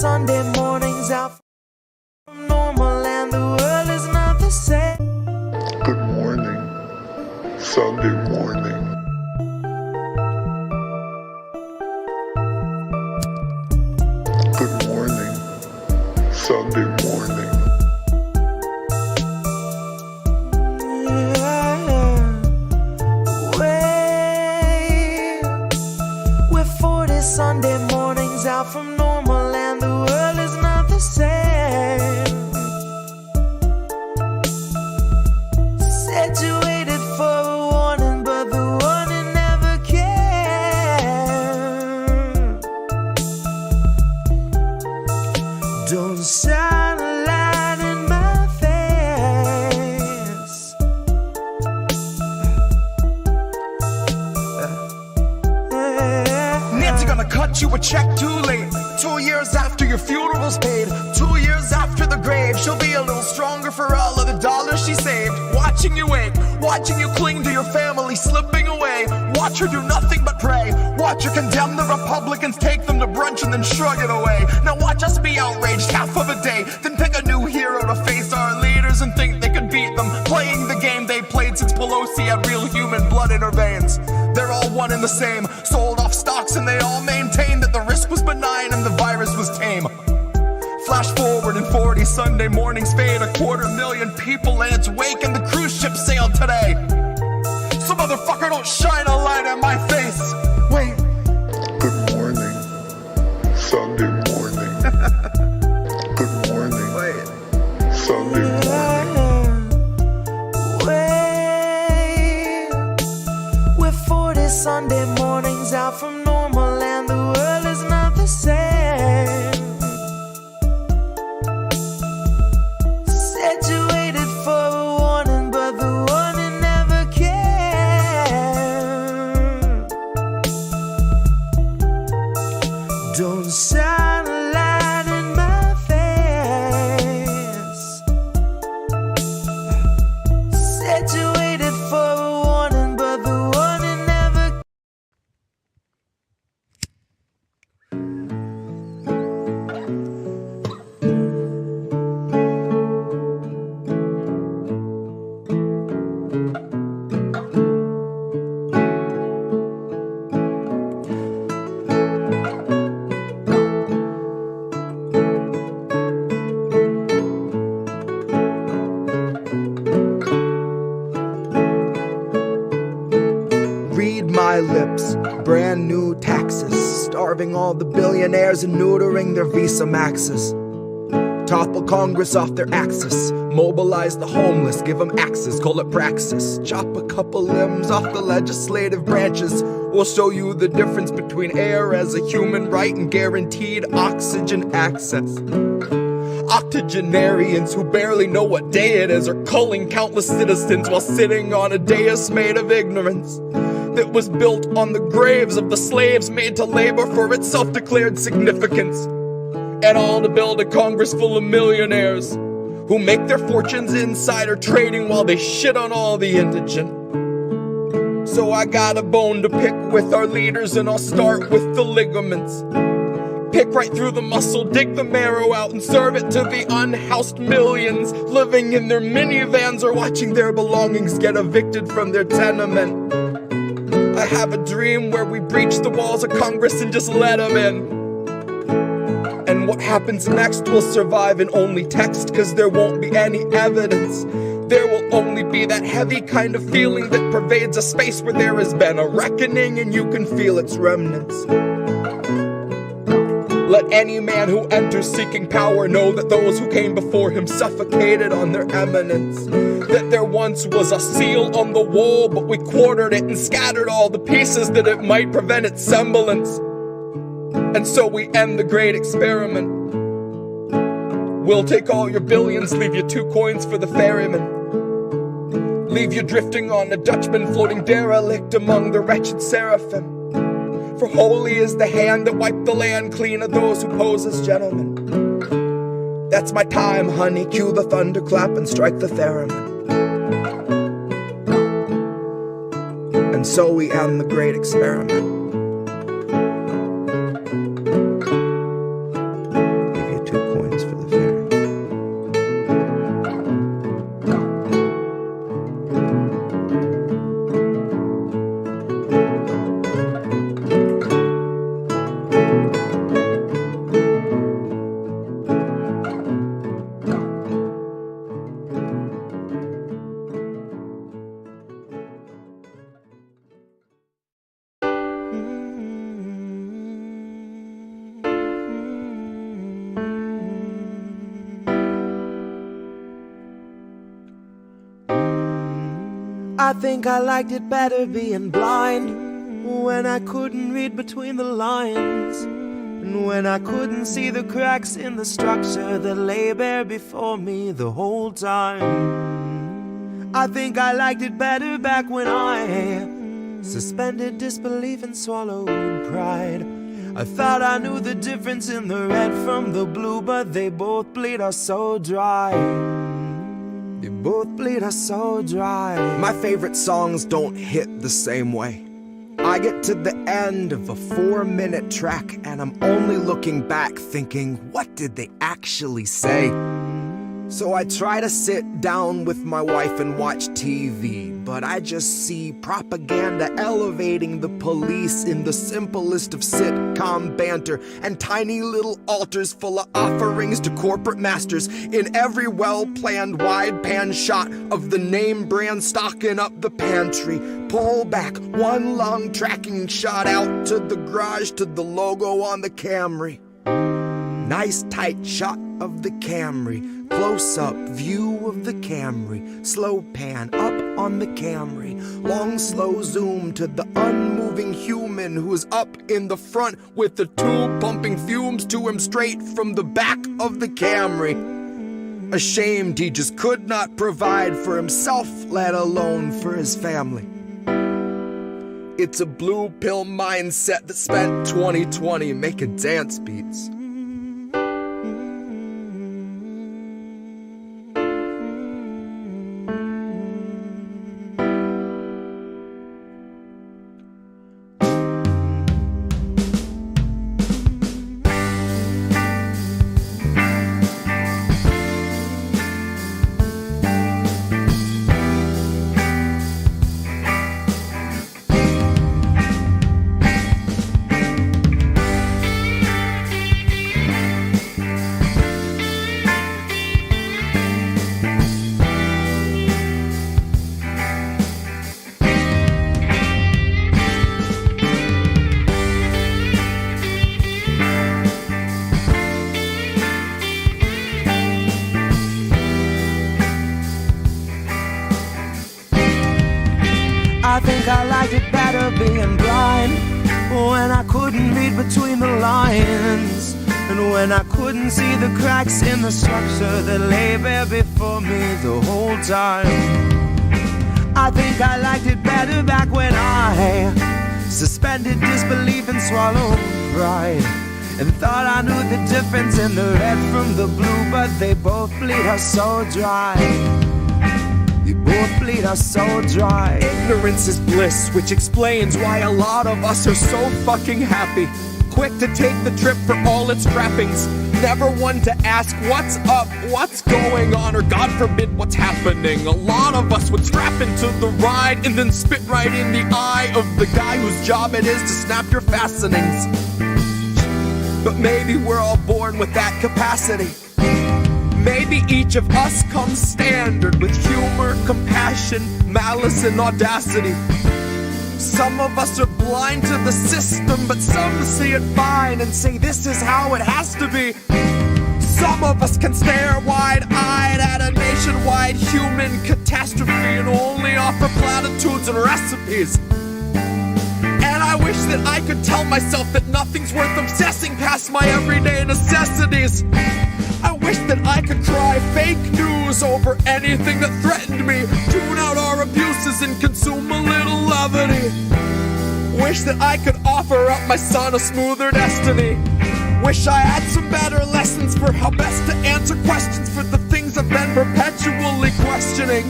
Sunday mornings out from normal and the world is not the same. Good morning, Sunday morning. Good morning, Sunday morning. We're 40 Sunday mornings out from normal and the world is not the same. Said you waited for a warning, but the warning never came. Don't shine a light in my face. Nancy gonna cut you a check too late. 2 years after your funeral's paid, 2 years after the grave, she'll be a little stronger for all of the dollars she saved. Watching you wake, watching you cling to your family slipping away. Watch her do nothing but pray. Watch her condemn the Republicans, take them to brunch and then shrug it away. Now watch us be outraged half of a day, then pick a new hero to face our leaders and think they could beat them, playing the game they played since Pelosi had real human blood in her veins. They're all one and the same, sold off stocks and they all maintain that the risk was benign and the virus was tame. Flash forward and 40 Sunday mornings fade, 250,000 people in its wake and the cruise ship sailed today. So motherfucker, don't shine a light in my face. Wait. Good morning, Sunday morning. Good morning, Wait. Sunday morning. We're 40 Sunday mornings out from normal and the world is not the same. Said you waited for a warning, but the warning never came. Don't shine a light in my face. Said you waited for a warning, but the warning never. Read my lips, brand new taxes, starving all the billionaires and neutering their Visa Maxes. Topple Congress off their axis, mobilize the homeless, give them axes, call it praxis. Chop a couple limbs off the legislative branches, we'll show you the difference between air as a human right and guaranteed oxygen access. Octogenarians who barely know what day it is are culling countless citizens while sitting on a dais made of ignorance that was built on the graves of the slaves made to labor for its self-declared significance. And all to build a Congress full of millionaires who make their fortunes insider trading while they shit on all the indigent. So I got a bone to pick with our leaders and I'll start with the ligaments. Pick right through the muscle, dig the marrow out and serve it to the unhoused millions living in their minivans or watching their belongings get evicted from their tenement. I have a dream where we breach the walls of Congress and just let them in. And what happens next will survive in only text, cause there won't be any evidence. There will only be that heavy kind of feeling that pervades a space where there has been a reckoning and you can feel its remnants. Let any man who enters seeking power know that those who came before him suffocated on their eminence. That there once was a seal on the wall, but we quartered it and scattered all the pieces that it might prevent its semblance. And so we end the great experiment. We'll take all your billions, leave you 2 coins for the ferryman. Leave you drifting on a Dutchman floating derelict among the wretched seraphim. For holy is the hand that wiped the land clean of those who pose as gentlemen. That's my time, honey, cue the thunderclap and strike the theremin. And so we end the great experiment. I think I liked it better being blind, when I couldn't read between the lines, and when I couldn't see the cracks in the structure that lay bare before me the whole time. I think I liked it better back when I suspended disbelief and swallowed pride. I thought I knew the difference in the red from the blue, but they both bleed us so dry. They both bleed us so dry. My favorite songs don't hit the same way. I get to the end of a 4-minute track and I'm only looking back thinking, what did they actually say? So I try to sit down with my wife and watch TV, but I just see propaganda elevating the police in the simplest of sitcom banter, and tiny little altars full of offerings to corporate masters in every well-planned wide pan shot of the name brand stocking up the pantry. Pull back one long tracking shot out to the garage to the logo on the Camry. Nice tight shot of the Camry. Close-up view of the Camry, slow pan up on the Camry, long slow zoom to the unmoving human who is up in the front with the tube pumping fumes to him straight from the back of the Camry. Ashamed he just could not provide for himself, let alone for his family. It's a blue pill mindset that spent 2020 making dance beats. I think I liked it better being blind, when I couldn't read between the lines, and when I couldn't see the cracks in the structure that lay bare before me the whole time. I think I liked it better back when I suspended disbelief and swallowed pride, and thought I knew the difference in the red from the blue, but they both bleed us so dry. They both bleed us so dry. Ignorance is bliss, which explains why a lot of us are so fucking happy. Quick to take the trip for all its trappings. Never one to ask what's up, what's going on, or God forbid what's happening. A lot of us would strap into the ride and then spit right in the eye of the guy whose job it is to snap your fastenings. But maybe we're all born with that capacity. Maybe each of us comes standard with humor, compassion, malice, and audacity. Some of us are blind to the system, but some see it fine and say this is how it has to be. Some of us can stare wide-eyed at a nationwide human catastrophe and only offer platitudes and recipes. And I wish that I could tell myself that nothing's worth obsessing past my everyday necessities. I wish that I could cry fake news over anything that threatened me, tune out our abuses and consume a little levity. Wish that I could offer up my son a smoother destiny. Wish I had some better lessons for how best to answer questions for the things I've been perpetually questioning.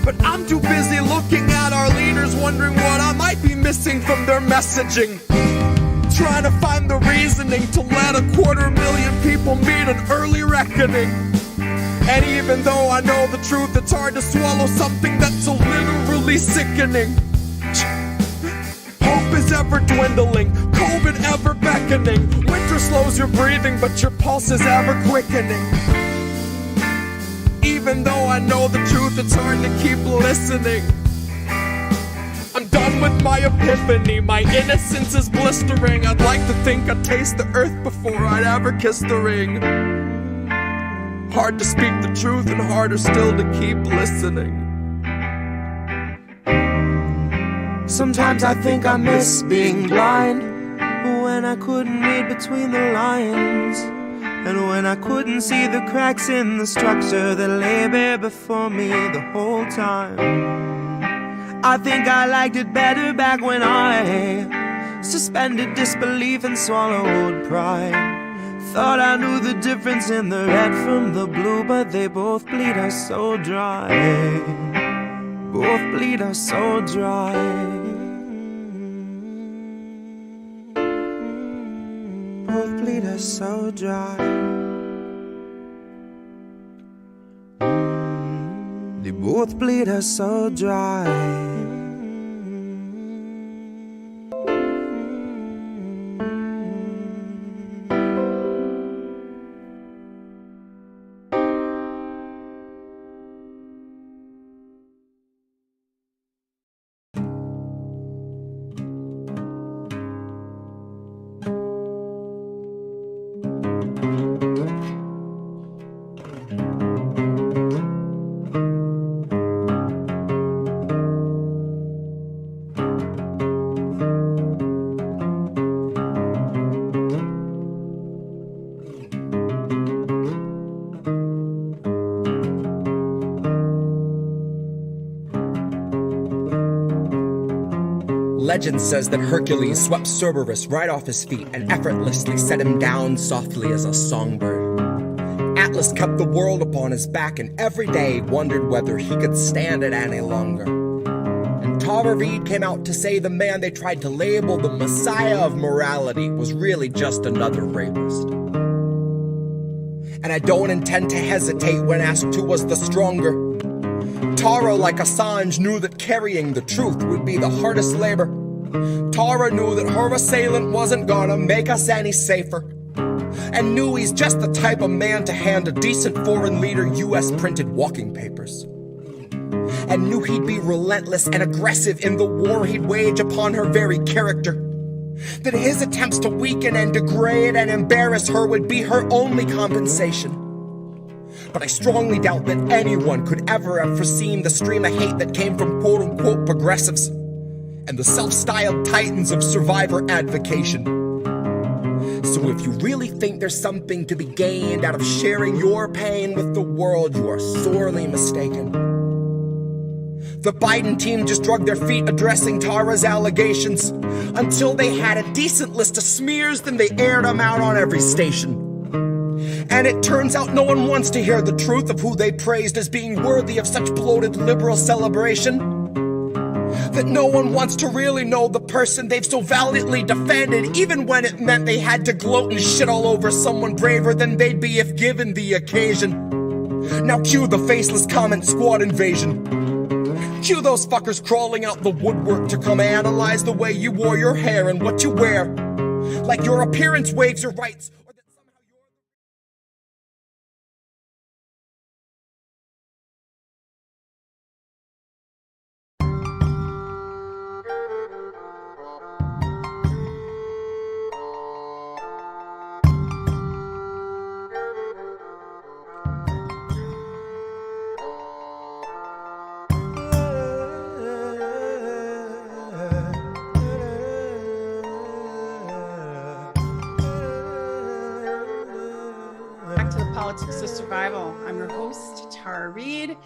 But I'm too busy looking at our leaders, wondering what I might be missing from their messaging. Trying to find the reasoning to let 250,000 people meet an early reckoning. And even though I know the truth, it's hard to swallow something that's so literally sickening. Hope is ever dwindling, COVID ever beckoning. Winter slows your breathing, but your pulse is ever quickening. Even though I know the truth, it's hard to keep listening. I'm done with my epiphany, my innocence is blistering. I'd like to think I'd taste the earth before I'd ever kiss the ring. Hard to speak the truth and harder still to keep listening. Sometimes I think I miss being blind, when I couldn't read between the lines, and when I couldn't see the cracks in the structure that lay bare before me the whole time. I think I liked it better back when I suspended disbelief and swallowed pride. Thought I knew the difference in the red from the blue, but they both bleed us so dry. Both bleed us so dry. Both bleed us so dry. They both bleed us so dry. Legend says that Hercules swept Cerberus right off his feet and effortlessly set him down softly as a songbird. Atlas kept the world upon his back and every day wondered whether he could stand it any longer. And Reade came out to say the man they tried to label the messiah of morality was really just another rapist. And I don't intend to hesitate when asked who was the stronger. Tara, like Assange, knew that carrying the truth would be the hardest labor. Tara knew that her assailant wasn't gonna make us any safer, and knew he's just the type of man to hand a decent foreign leader US printed walking papers, and knew he'd be relentless and aggressive in the war he'd wage upon her very character, that his attempts to weaken and degrade and embarrass her would be her only compensation. But I strongly doubt that anyone could ever have foreseen the stream of hate that came from quote-unquote progressives and the self-styled titans of survivor advocation. So if you really think there's something to be gained out of sharing your pain with the world, you are sorely mistaken. The Biden team just dragged their feet addressing Tara's allegations. Until they had a decent list of smears, then they aired them out on every station. And it turns out no one wants to hear the truth of who they praised as being worthy of such bloated liberal celebration. That no one wants to really know the person they've so valiantly defended, even when it meant they had to gloat and shit all over someone braver than they'd be if given the occasion. Now cue the faceless comment squad invasion. Cue those fuckers crawling out the woodwork to come analyze the way you wore your hair and what you wear. Like your appearance waives your rights. Politics of Survival. I'm your host, Tara Reade.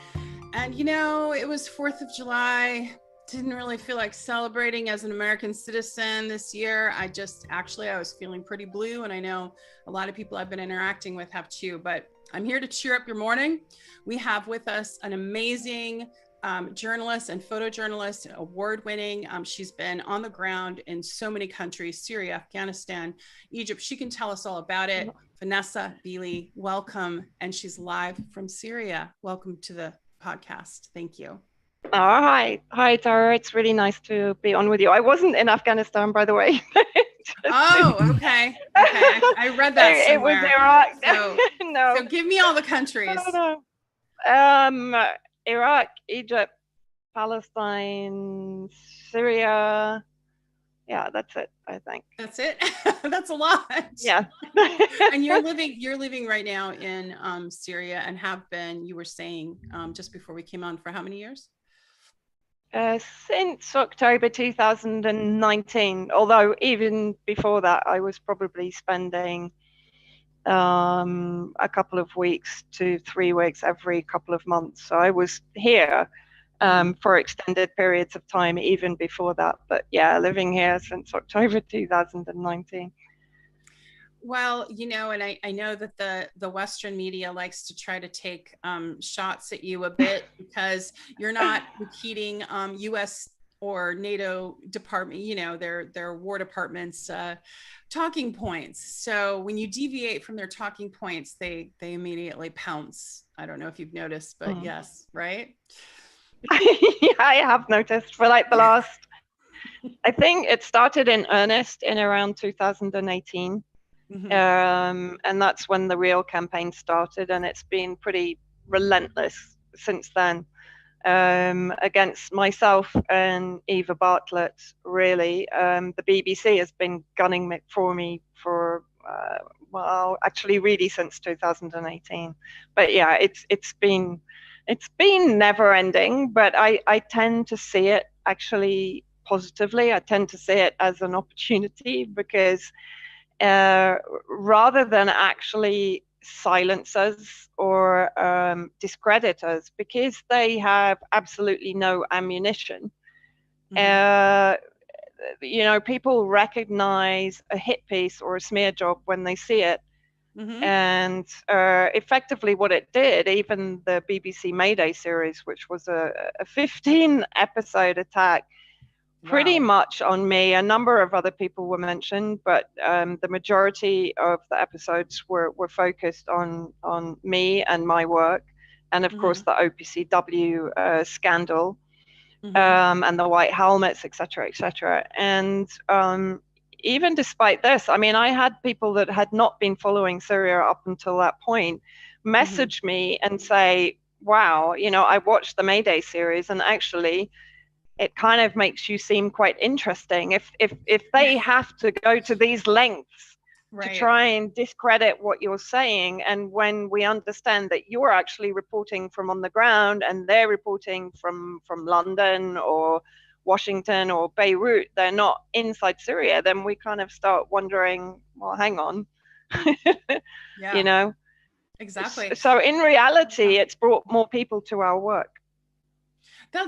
And you know, it was 4th of July. Didn't really feel like celebrating as an American citizen this year. I was feeling pretty blue, and I know a lot of people I've been interacting with have too, but I'm here to cheer up your morning. We have with us an amazing journalist and photojournalist, award-winning. She's been on the ground in so many countries, Syria, Afghanistan, Egypt. She can tell us all about it. Vanessa Beeley, welcome. And she's live from Syria. Welcome to the podcast. Thank you. Hi, Tara. It's really nice to be on with you. I wasn't in Afghanistan, by the way. Okay. I read that somewhere. It was Iraq. So, no. So give me all the countries. No. Iraq, Egypt, Palestine, Syria. Yeah, that's it, I think. That's it? That's a lot. Yeah. And you're living right now in Syria and have been, you were saying just before we came on, for how many years? Since October 2019, although even before that, I was probably spending a couple of weeks to 3 weeks every couple of months. So I was here for extended periods of time even before that. But yeah, living here since October 2019. Well, and I know that the Western media likes to try to take shots at you a bit because you're not repeating U.S. or NATO department, their War Department's talking points. So when you deviate from their talking points, they immediately pounce. I don't know if you've noticed, but yes, right? Yeah, I have noticed for like the last, I think it started in earnest in around 2018. And that's when the real campaign started, and it's been pretty relentless since then, against myself and Eva Bartlett, really. The BBC has been gunning for me for, well, actually really since 2018. But yeah, it's been never ending, but I tend to see it actually positively. I tend to see it as an opportunity because rather than actually silence us or discredit us because they have absolutely no ammunition. People recognize a hit piece or a smear job when they see it. And effectively what it did, even the BBC Mayday series, which was a 15-episode attack, pretty much on me. A number of other people were mentioned, but the majority of the episodes were focused on me and my work, and of course the OPCW scandal, and the white helmets, etc., etc. And even despite this, I mean, I had people that had not been following Syria up until that point message me and say, "Wow, I watched the Mayday series, and actually, it kind of makes you seem quite interesting. If they have to go to these lengths to try and discredit what you're saying, and when we understand that you're actually reporting from on the ground and they're reporting from London or Washington or Beirut, they're not inside Syria, then we kind of start wondering, well, hang on." Exactly. So in reality, it's brought more people to our work.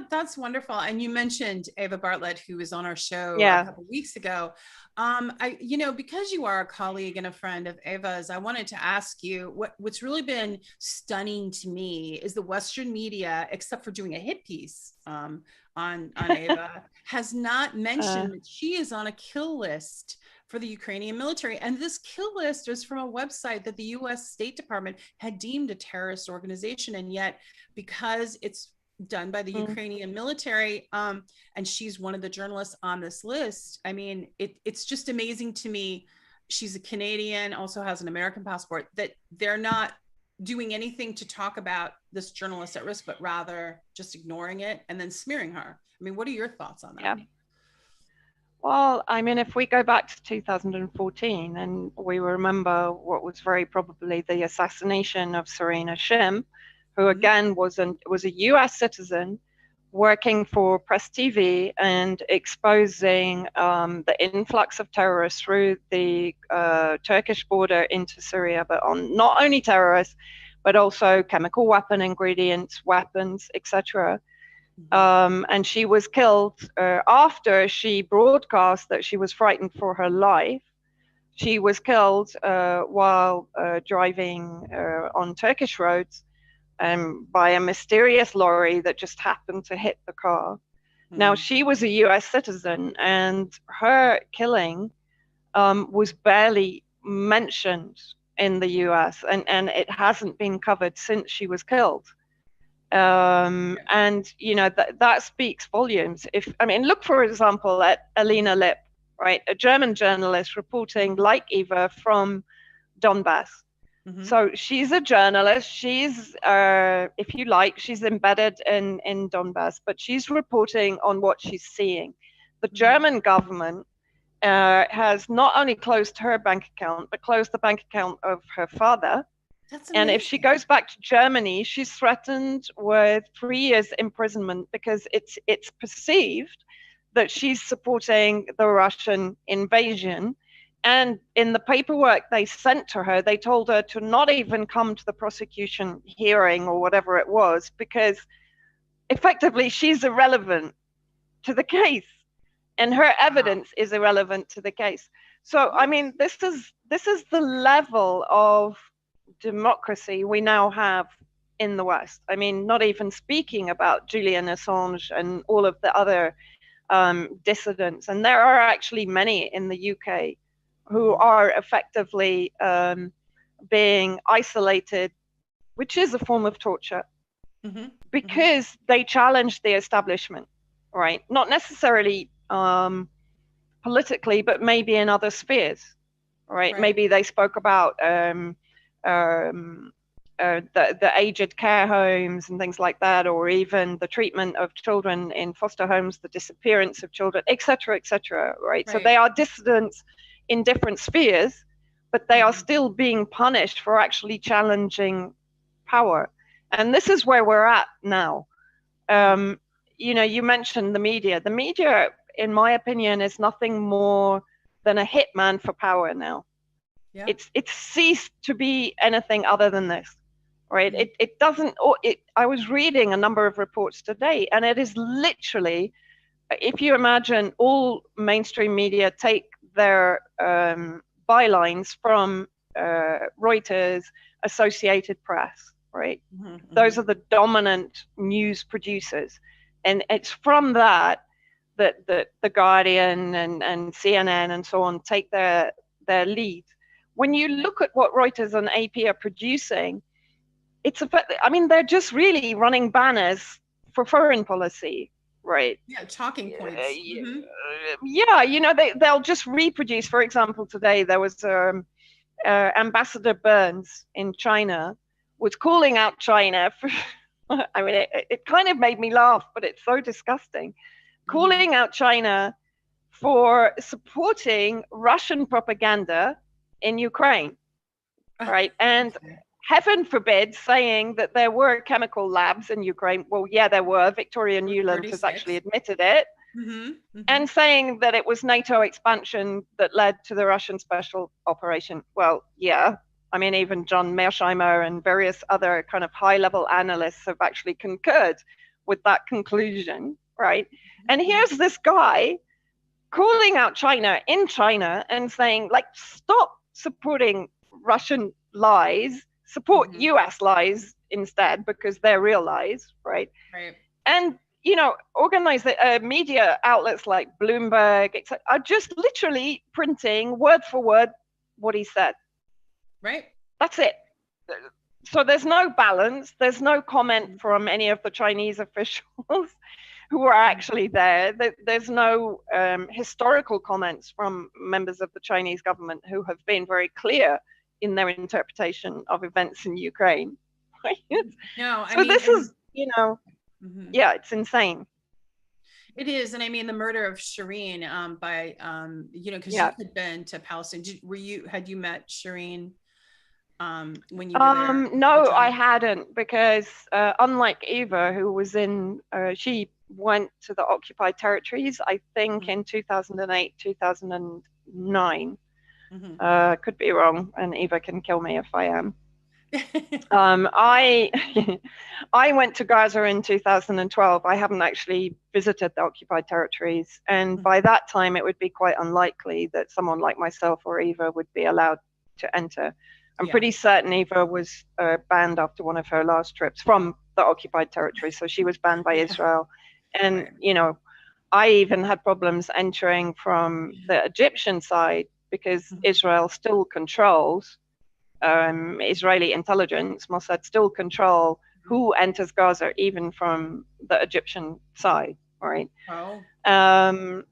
That's wonderful. And you mentioned Eva Bartlett, who was on our show a couple of weeks ago. Because you are a colleague and a friend of Eva's, I wanted to ask you what's really been stunning to me is the Western media, except for doing a hit piece on Eva, has not mentioned that she is on a kill list for the Ukrainian military. And this kill list is from a website that the US State Department had deemed a terrorist organization. And yet, because it's done by the Ukrainian military, and she's one of the journalists on this list. I mean, it's just amazing to me. She's a Canadian, also has an American passport, that they're not doing anything to talk about this journalist at risk, but rather just ignoring it and then smearing her. I mean, what are your thoughts on that? Yeah. Well, I mean, if we go back to 2014 and we remember what was very probably the assassination of Serena Shim, who again was a US citizen working for Press TV and exposing the influx of terrorists through the Turkish border into Syria, but on not only terrorists, but also chemical weapon ingredients, weapons, etc. And she was killed after she broadcast that she was frightened for her life. She was killed while driving on Turkish roads by a mysterious lorry that just happened to hit the car. Now, she was a US citizen, and her killing was barely mentioned in the US, and it hasn't been covered since she was killed. And, that speaks volumes. Look, for example, at Alina Lipp, right? A German journalist reporting, like Eva, from Donbass. So she's a journalist. She's, if you like, she's embedded in Donbass, but she's reporting on what she's seeing. The German government has not only closed her bank account, but closed the bank account of her father, That's And if she goes back to Germany, she's threatened with 3 years imprisonment because it's perceived that she's supporting the Russian invasion. And in the paperwork they sent to her, they told her to not even come to the prosecution hearing or whatever it was, because effectively she's irrelevant to the case and her evidence is irrelevant to the case. So, I mean, this is the level of democracy we now have in the West. I mean, not even speaking about Julian Assange and all of the other dissidents. And there are actually many in the UK who are effectively being isolated, which is a form of torture, because they challenge the establishment, right? Not necessarily politically, but maybe in other spheres, right? Maybe they spoke about the aged care homes and things like that, or even the treatment of children in foster homes, the disappearance of children, etc., right? So they are dissidents in different spheres, but they are still being punished for actually challenging power. And this is where we're at now. You know, you mentioned the media. The media, in my opinion, is nothing more than a hitman for power now. Yeah. It's ceased to be anything other than this, right? It doesn't. I was reading a number of reports today, and it is literally, if you imagine all mainstream media take their bylines from Reuters, Associated Press, right? Those are the dominant news producers, and it's from that the Guardian and CNN and so on take their lead. When you look at what Reuters and AP are producing, I mean, they're just really running banners for foreign policy, right? Yeah, talking points. Yeah, you know, they'll just reproduce. For example, today there was Ambassador Burns in China was calling out China for, I mean, it kind of made me laugh, but it's so disgusting. Calling out China for supporting Russian propaganda in Ukraine, right? And heaven forbid saying that there were chemical labs in Ukraine. Well, yeah, there were. Victoria Nuland has actually admitted it. And saying that it was NATO expansion that led to the Russian special operation. Well, yeah. I mean, even John Mearsheimer and various other kind of high-level analysts have actually concurred with that conclusion, right? And here's this guy calling out China in China and saying, like, stop supporting Russian lies, support US lies instead, because they're real lies, right? And, you know, organized media outlets like Bloomberg are just literally printing word for word what he said. Right. That's it. So there's no balance. There's no comment from any of the Chinese officials who are actually there. There's no historical comments from members of the Chinese government who have been very clear in their interpretation of events in Ukraine. Right? No, so this is, you know, yeah, it's insane. It is. And I mean, the murder of Shireen by, you know, because you had been to Palestine. Had you met Shireen when you were there? No, I hadn't, because unlike Eva, who was in, she went to the occupied territories, I think in 2008, 2009. Could be wrong, and Eva can kill me if I am. I went to Gaza in 2012. I haven't actually visited the occupied territories, and by that time it would be quite unlikely that someone like myself or Eva would be allowed to enter. I'm pretty certain Eva was banned after one of her last trips from the occupied territory, so she was banned by Israel. And you know, I even had problems entering from the Egyptian side, because Israel still controls, Israeli intelligence, Mossad still control who enters Gaza, even from the Egyptian side, right? So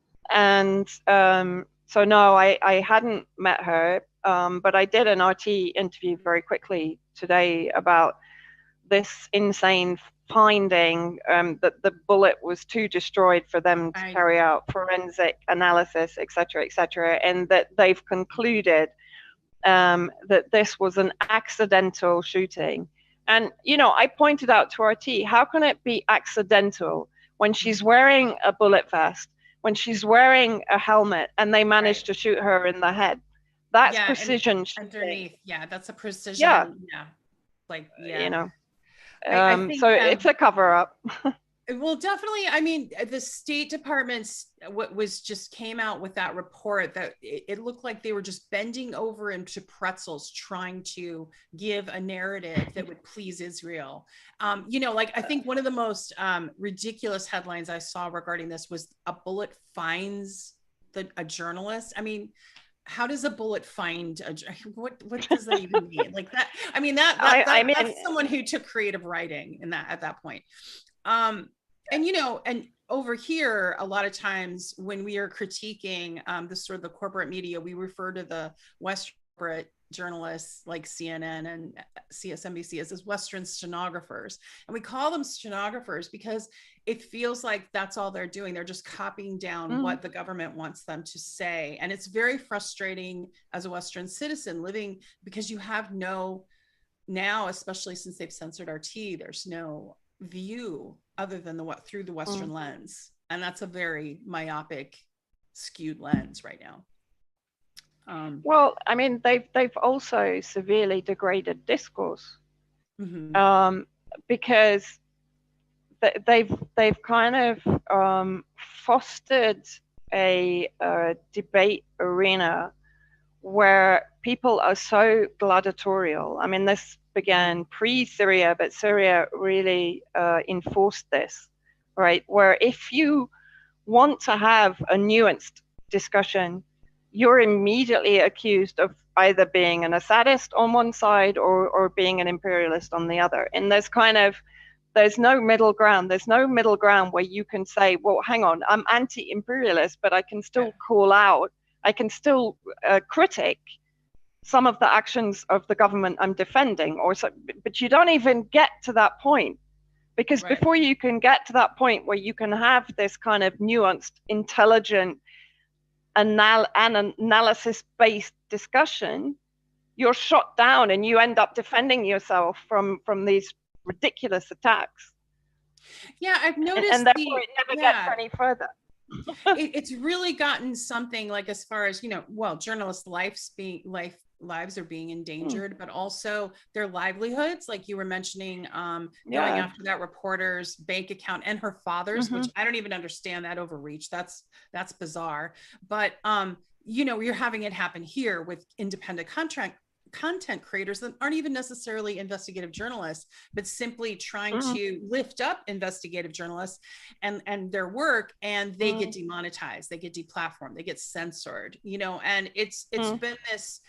no, I hadn't met her, but I did an RT interview very quickly today about this insane finding that the bullet was too destroyed for them to carry out forensic analysis, etc., and that they've concluded that this was an accidental shooting. And, you know, I pointed out to RT, how can it be accidental when she's wearing a bullet vest, when she's wearing a helmet, and they managed to shoot her in the head? That's precision underneath. Yeah, that's a precision. Yeah. Like, you know, I think, so it's a cover up. Well, definitely. I mean, the State Department's came out with that report that it looked like they were just bending over into pretzels trying to give a narrative that would please Israel. You know, like I think one of the most ridiculous headlines I saw regarding this was a bullet finds a journalist. I mean, how does a bullet find what does that even mean? Like that? I mean, that's someone who took creative writing in that at that point. And, you know, and over here, a lot of times when we are critiquing the sort of the corporate media, we refer to the Western corporate journalists like CNN and CSNBC as Western stenographers. And we call them stenographers because it feels like that's all they're doing. They're just copying down what the government wants them to say. And it's very frustrating as a Western citizen living, because you have now, especially since they've censored RT, there's no view other than through the Western lens, and that's a very myopic, skewed lens right now. Well, I mean, they've also severely degraded discourse, because they've kind of fostered a debate arena where people are so gladiatorial. I mean, this began pre-Syria, but Syria really enforced this, right? Where if you want to have a nuanced discussion, you're immediately accused of either being an Assadist on one side or being an imperialist on the other. And there's no middle ground. There's no middle ground where you can say, well, hang on, I'm anti-imperialist, but I can still call out, I can still critic some of the actions of the government I'm defending, but you don't even get to that point, because before you can get to that point where you can have this kind of nuanced, intelligent, analysis-based discussion, you're shot down and you end up defending yourself from these ridiculous attacks. Yeah, I've noticed, and therefore it never gets any further. It's really gotten something like, as far as, you know, well, journalists' lives are being endangered, but also their livelihoods, like you were mentioning, going after that reporter's bank account and her father's, which I don't even understand that overreach. That's bizarre. But you know, you're having it happen here with independent content creators that aren't even necessarily investigative journalists, but simply trying to lift up investigative journalists and their work, and they get demonetized, they get deplatformed, they get censored, you know. And it's been this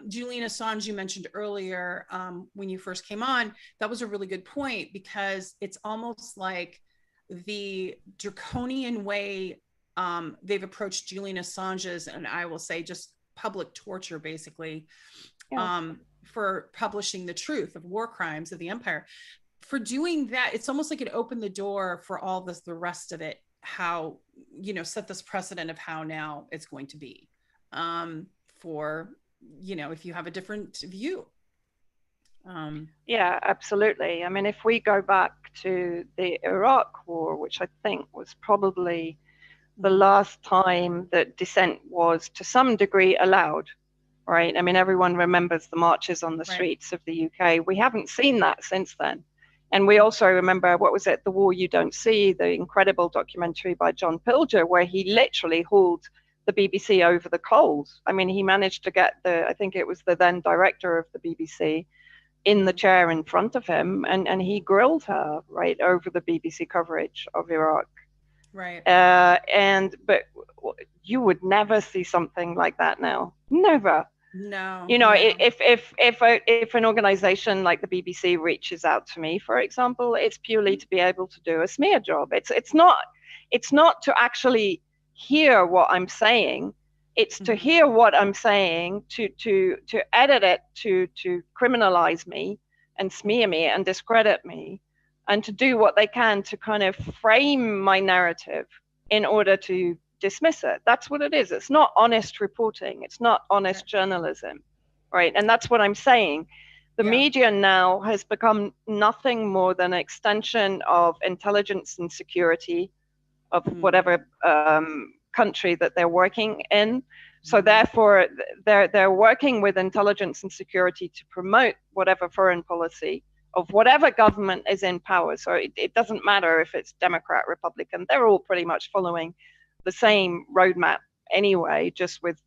Julian Assange, you mentioned earlier when you first came on, that was a really good point, because it's almost like the draconian way they've approached Julian Assange's, and I will say just public torture, basically, for publishing the truth of war crimes of the empire. For doing that, it's almost like it opened the door for all this, the rest of it, how, you know, set this precedent of how now it's going to be for, you know, if you have a different view. Yeah, absolutely. I mean, if we go back to the Iraq War, which I think was probably the last time that dissent was to some degree allowed, right? I mean, everyone remembers the marches on the streets of the UK. We haven't seen that since then. And we also remember, what was it, The War You Don't See, the incredible documentary by John Pilger, where he literally hauled the BBC over the coals. I mean, he managed to get I think it was the then director of the BBC, in the chair in front of him, and he grilled her right over the BBC coverage of Iraq. Right. But you would never see something like that now. Never. No. You know, if an organization like the BBC reaches out to me, for example, it's purely to be able to do a smear job. It's not to actually hear what I'm saying. It's to hear what I'm saying, to edit it, to criminalize me and smear me and discredit me, and to do what they can to kind of frame my narrative in order to dismiss it. That's what it is. It's not honest reporting. It's not honest journalism. right? And that's what I'm saying. The Yeah. media now has become nothing more than an extension of intelligence and security of whatever country that they're working in. So therefore, they're working with intelligence and security to promote whatever foreign policy of whatever government is in power. So it doesn't matter if it's Democrat, Republican, they're all pretty much following the same roadmap anyway, just with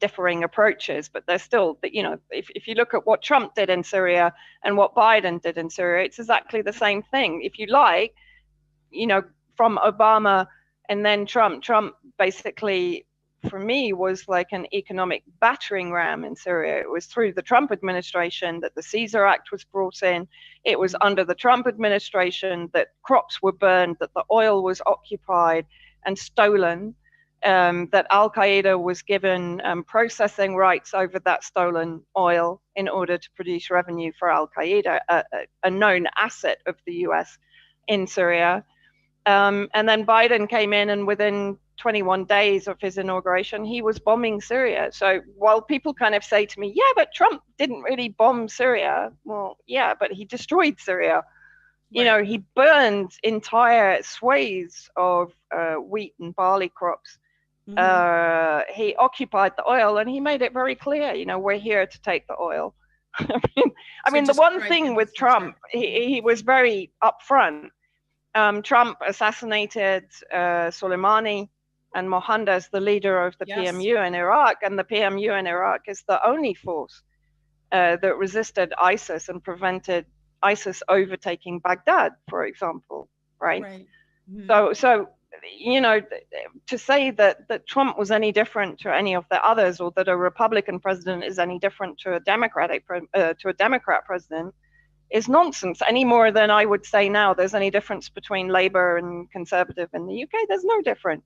differing approaches. But they're still, you know, if you look at what Trump did in Syria and what Biden did in Syria, it's exactly the same thing. If you like, you know, from Obama and then Trump basically, for me, was like an economic battering ram in Syria. It was through the Trump administration that the Caesar Act was brought in. It was under the Trump administration that crops were burned, that the oil was occupied and stolen, that Al-Qaeda was given processing rights over that stolen oil in order to produce revenue for Al-Qaeda, a known asset of the US in Syria. And then Biden came in, and within 21 days of his inauguration, he was bombing Syria. So while people kind of say to me, yeah, but Trump didn't really bomb Syria. Well, yeah, but he destroyed Syria. You know, he burned entire swathes of wheat and barley crops. He occupied the oil, and he made it very clear, you know, we're here to take the oil. I mean, the one thing with Trump, he was very upfront. Trump assassinated Soleimani and Mohandas, the leader of the PMU in Iraq, and the PMU in Iraq is the only force that resisted ISIS and prevented ISIS overtaking Baghdad, for example, right? So you know, to say that Trump was any different to any of the others, or that a Republican president is any different to a Democrat president, is nonsense, any more than I would say now there's any difference between Labour and Conservative in the UK. There's no difference.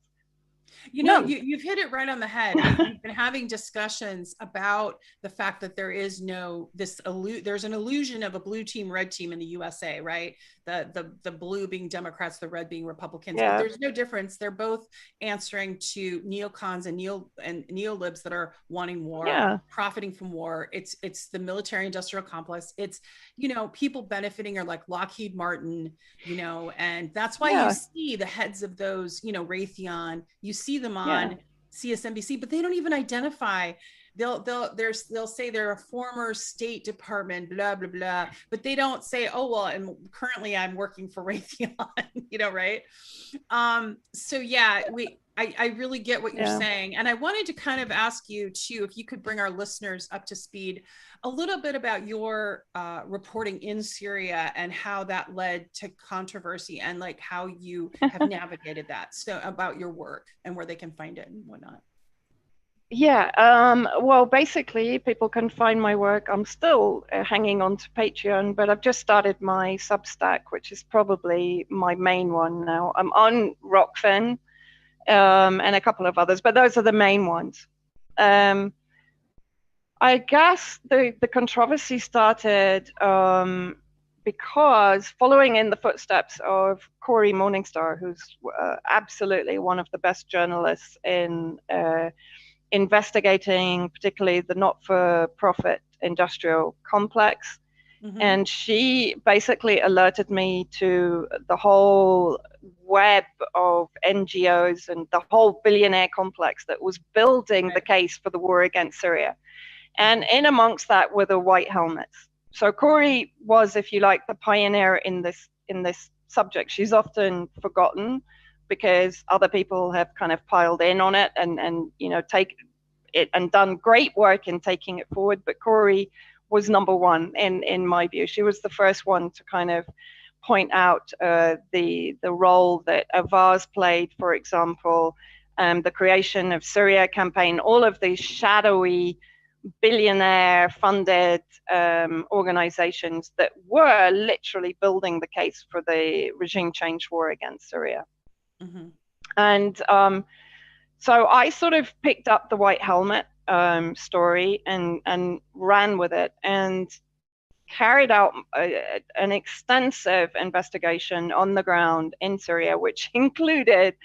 You know, you've hit it right on the head. We've been having discussions about the fact that there is there's an illusion of a blue team, red team in the USA, right? The blue being Democrats, the red being Republicans. But there's no difference. They're both answering to neocons and neolibs that are wanting war, profiting from war. It's the military industrial complex. It's, you know, people benefiting are like Lockheed Martin, you know, and that's why you see the heads of those, you know, Raytheon, you see them on CSNBC, but they don't even identify. They'll say they're a former State Department, blah blah blah, but they don't say, oh well, and currently I'm working for Raytheon, you know, right? So yeah, I really get what you're saying, and I wanted to kind of ask you too, if you could bring our listeners up to speed a little bit about your reporting in Syria and how that led to controversy, and like how you have navigated that. So about your work and where they can find it and whatnot. Well, basically, people can find my work. I'm still hanging on to Patreon, but I've just started my Substack, which is probably my main one now. I'm on Rockfin and a couple of others, but those are the main ones. I guess the controversy started because following in the footsteps of Cory Morningstar, who's absolutely one of the best journalists in investigating particularly the not-for-profit industrial complex. And she basically alerted me to the whole web of NGOs and the whole billionaire complex that was building the case for the war against Syria. And in amongst that were the white helmets. So Cory was, if you like, the pioneer in this subject. She's often forgotten because other people have kind of piled in on it and you know, take it and done great work in taking it forward. But Cory was number one in my view. She was the first one to kind of point out the role that Avaz played, for example, the creation of Syria campaign, all of these shadowy billionaire funded organizations that were literally building the case for the regime change war against Syria. And so I sort of picked up the white helmet story and ran with it and carried out an extensive investigation on the ground in Syria, which included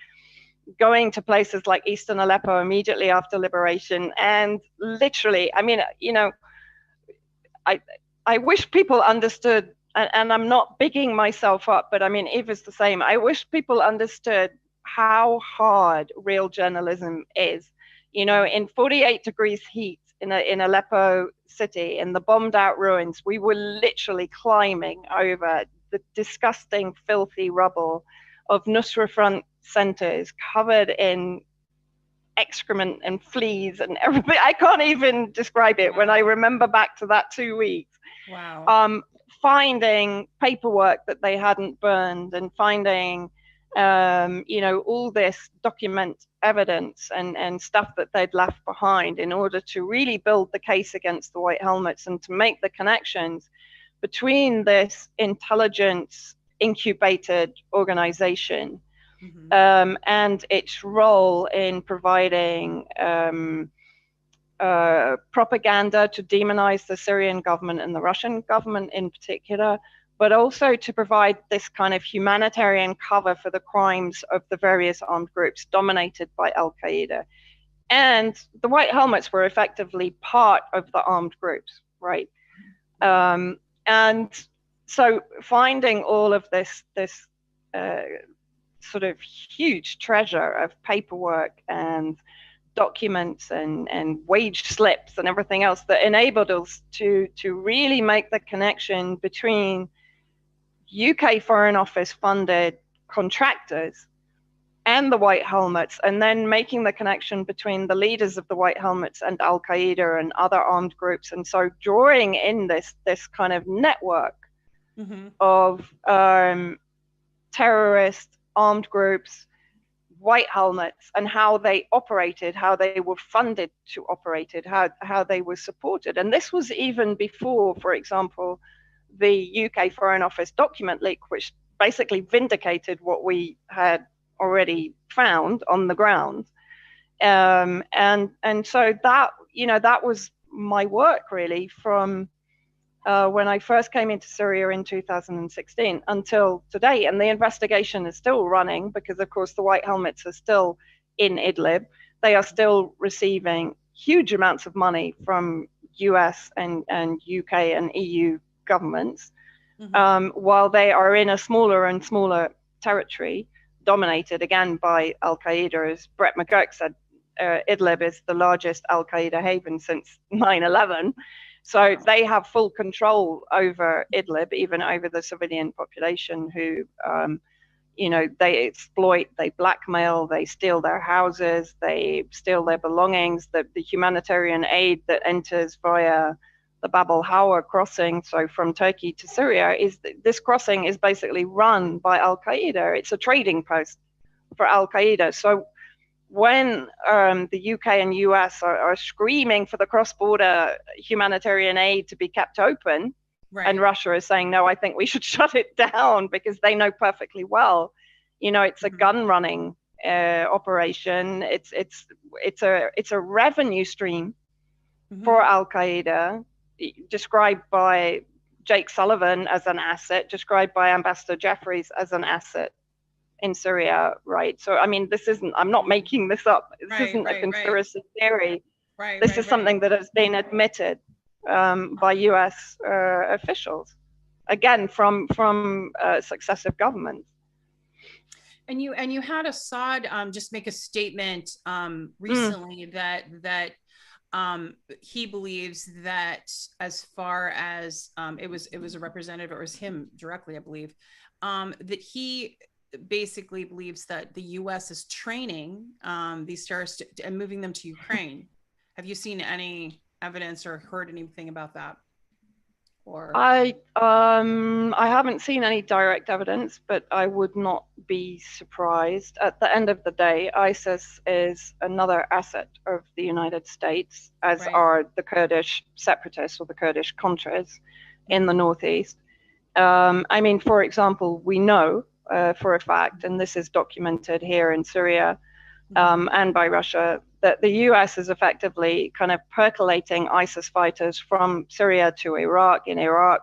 going to places like Eastern Aleppo immediately after liberation. And literally, I mean, you know, I wish people understood, and I'm not bigging myself up, but I mean, Eva's the same. I wish people understood how hard real journalism is. You know, in 48 degrees heat in Aleppo city, in the bombed out ruins, we were literally climbing over the disgusting, filthy rubble of Nusra Front centers covered in excrement and fleas and everything. I can't even describe it. When I remember back to that 2 weeks. Wow. Finding paperwork that they hadn't burned, and finding you know, all this document evidence and stuff that they'd left behind in order to really build the case against the White Helmets and to make the connections between this intelligence incubated organization and its role in providing propaganda to demonize the Syrian government and the Russian government in particular, but also to provide this kind of humanitarian cover for the crimes of the various armed groups dominated by Al-Qaeda. And the White Helmets were effectively part of the armed groups, right? And so finding all of this sort of huge treasure of paperwork and documents and wage slips and everything else that enabled us to really make the connection between UK Foreign Office funded contractors and the White Helmets, and then making the connection between the leaders of the White Helmets and Al-Qaeda and other armed groups. And so drawing in this kind of network of terrorist armed groups, White Helmets, and how they operated, how they were funded to operate it, how they were supported. And this was even before, for example, the UK Foreign Office document leak, which basically vindicated what we had already found on the ground. And so that, you know, that was my work really from when I first came into Syria in 2016 until today. And the investigation is still running because, of course, the White Helmets are still in Idlib. They are still receiving huge amounts of money from US and UK and EU governments, while they are in a smaller and smaller territory dominated again by Al-Qaeda. As Brett McGurk said, Idlib is the largest Al-Qaeda haven since 9/11. So they have full control over Idlib, even over the civilian population who, you know, they exploit, they blackmail, they steal their houses, they steal their belongings. The humanitarian aid that enters via the Bab al-Hawa crossing, so from Turkey to Syria, this crossing is basically run by Al-Qaeda. It's a trading post for Al-Qaeda. So when the UK and US are screaming for the cross-border humanitarian aid to be kept open, and Russia is saying, no, I think we should shut it down because they know perfectly well, you know, it's a gun running operation. It's a revenue stream for Al-Qaeda, described by Jake Sullivan as an asset, described by Ambassador Jeffries as an asset in Syria, right? So, I mean, I'm not making this up. This isn't a conspiracy theory. This is something that has been admitted by US officials, again, from successive governments. And you had Assad just make a statement recently that he believes that as far as it was a representative, or it was him directly, I believe, that he basically believes that the US is training these terrorists and moving them to Ukraine. Have you seen any evidence or heard anything about that? Or I haven't seen any direct evidence, but I would not be surprised. At the end of the day, ISIS is another asset of the United States, as are the Kurdish separatists or the Kurdish Contras in the northeast. I mean, for example, we know for a fact, and this is documented here in Syria and by Russia, that the US is effectively kind of percolating ISIS fighters from Syria to Iraq. In Iraq,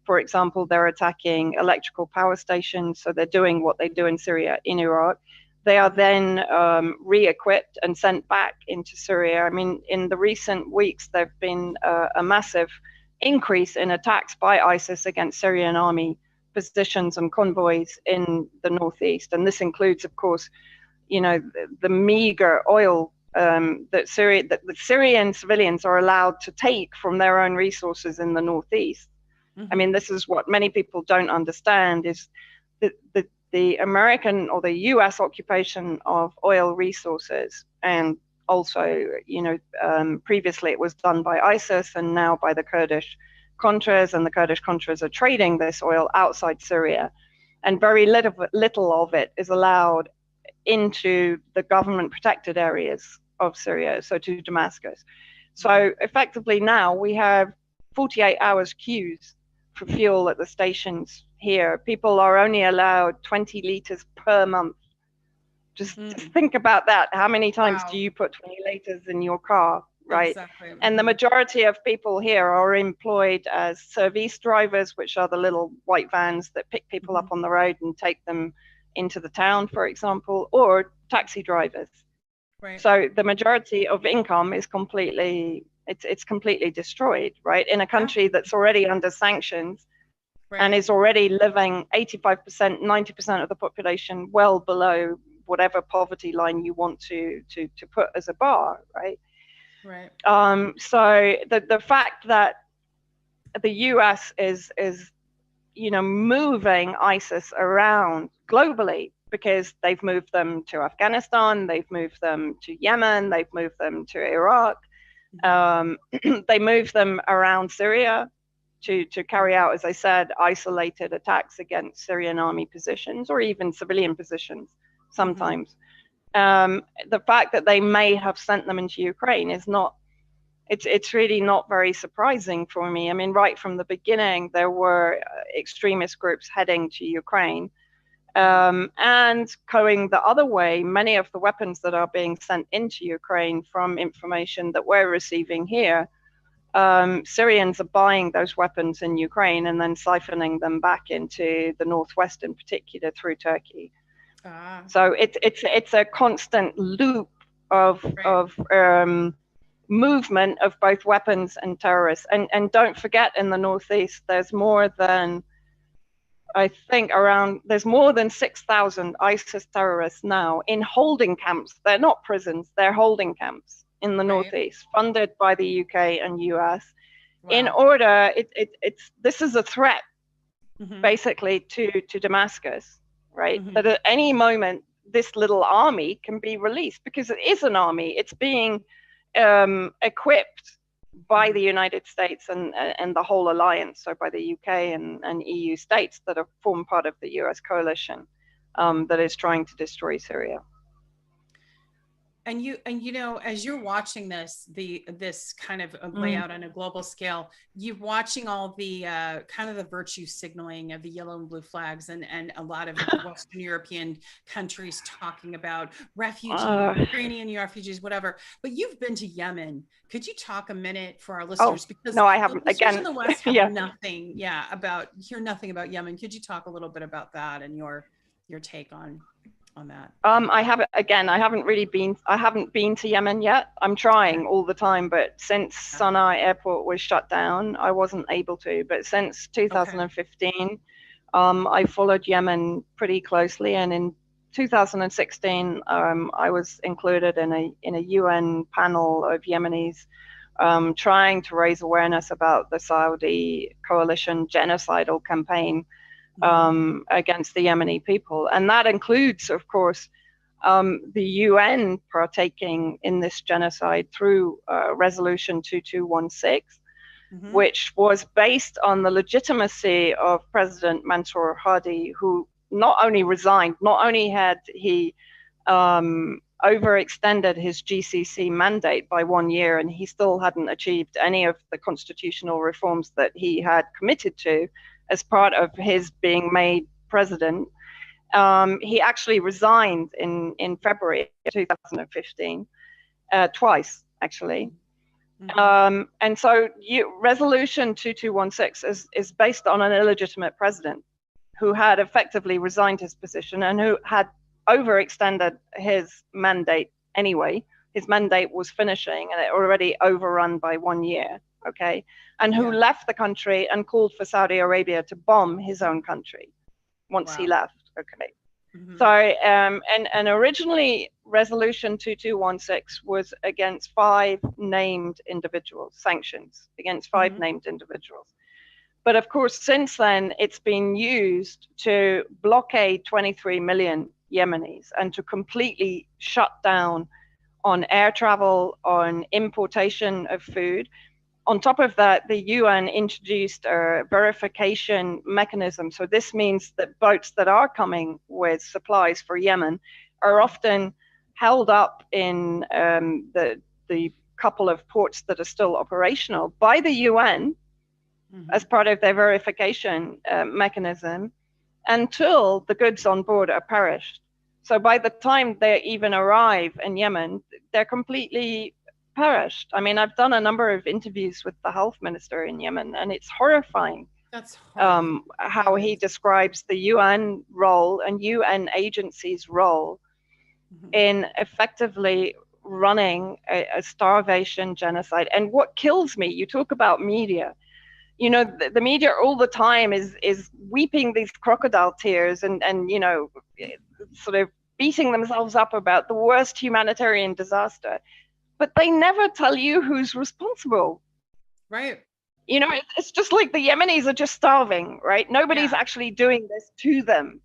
for example, they're attacking electrical power stations, so they're doing what they do in Syria in Iraq. They are then re-equipped and sent back into Syria. I mean, in the recent weeks, there've been a massive increase in attacks by ISIS against Syrian army positions and convoys in the northeast. And this includes, of course, the meager oil that the Syrian civilians are allowed to take from their own resources in the northeast. I mean, this is what many people don't understand, is that the American or the US occupation of oil resources, and also, previously it was done by ISIS and now by the Kurdish Contras, and the Kurdish Contras are trading this oil outside Syria, and very little of it is allowed into the government protected areas of Syria, so to Damascus. So effectively now we have 48 hours queues for fuel at the stations here. People are only allowed 20 liters per month. Just think about that. How many times do you put 20 liters in your car, right? Exactly. And the majority of people here are employed as service drivers, which are the little white vans that pick people up on the road and take them into the town, for example, or taxi drivers. Right. So the majority of income is completely destroyed, right? In a country that's already under sanctions, and is already living 85%, 90% of the population well below whatever poverty line you want to put as a bar, right? Right. So the fact that the US is moving ISIS around globally, because they've moved them to Afghanistan, they've moved them to Yemen, they've moved them to Iraq, they moved them around Syria to carry out, as I said, isolated attacks against Syrian army positions or even civilian positions sometimes. The fact that they may have sent them into Ukraine is not, it's really not very surprising for me. I mean, right from the beginning, there were extremist groups heading to Ukraine. And going the other way, many of the weapons that are being sent into Ukraine, from information that we're receiving here, Syrians are buying those weapons in Ukraine and then siphoning them back into the northwest, in particular through Turkey. So it's a constant loop of movement of both weapons and terrorists. And don't forget, in the northeast, there's more than, I think there's more than 6,000 ISIS terrorists now in holding camps. They're not prisons, they're holding camps in the northeast, funded by the UK and US. In order, this is a threat, basically, to Damascus, right? That at any moment, this little army can be released, because it is an army. It's being equipped by the United States and the whole alliance, so by the UK and EU states that form part of the US coalition that is trying to destroy Syria. And as you're watching this kind of layout on a global scale, you're watching all the kind of the virtue signaling of the yellow and blue flags, and a lot of Western European countries talking about refugees, Ukrainian refugees, whatever. But you've been to Yemen. Could you talk a minute for our listeners? Because no, I haven't. Again, in the West have nothing, hear nothing about Yemen. Could you talk a little bit about that and your take on that? I haven't been to Yemen yet. I'm trying all the time, but since Sana'a airport was shut down, I wasn't able to. But since 2015, I followed Yemen pretty closely, and in 2016, I was included in a UN panel of Yemenis trying to raise awareness about the Saudi coalition genocidal campaign against the Yemeni people. And that includes, of course, the UN partaking in this genocide through Resolution 2216, which was based on the legitimacy of President Mansour Hadi, who not only resigned, not only had he overextended his GCC mandate by 1 year, and he still hadn't achieved any of the constitutional reforms that he had committed to as part of his being made president. He actually resigned in February 2015, twice, actually. And so Resolution 2216 is based on an illegitimate president who had effectively resigned his position and who had overextended his mandate anyway. His mandate was finishing and it already overrun by 1 year, okay, and who left the country and called for Saudi Arabia to bomb his own country once he left, okay. So, and originally Resolution 2216 was against 5 named individuals, sanctions against 5 named individuals. But of course, since then, it's been used to blockade 23 million Yemenis and to completely shut down on air travel, on importation of food. On top of that, the UN introduced a verification mechanism. So this means that boats that are coming with supplies for Yemen are often held up in the couple of ports that are still operational by the UN as part of their verification mechanism until the goods on board are perished. So by the time they even arrive in Yemen, they're completely perished. I mean, I've done a number of interviews with the health minister in Yemen, and it's horrifying. That's horrifying. How he describes the UN role and UN agencies' role in effectively running a starvation genocide. And what kills me, you talk about media. You know, the media all the time is weeping these crocodile tears and you know, sort of beating themselves up about the worst humanitarian disaster. But they never tell you who's responsible. Right. You know, it's just like the Yemenis are just starving, right? Nobody's actually doing this to them.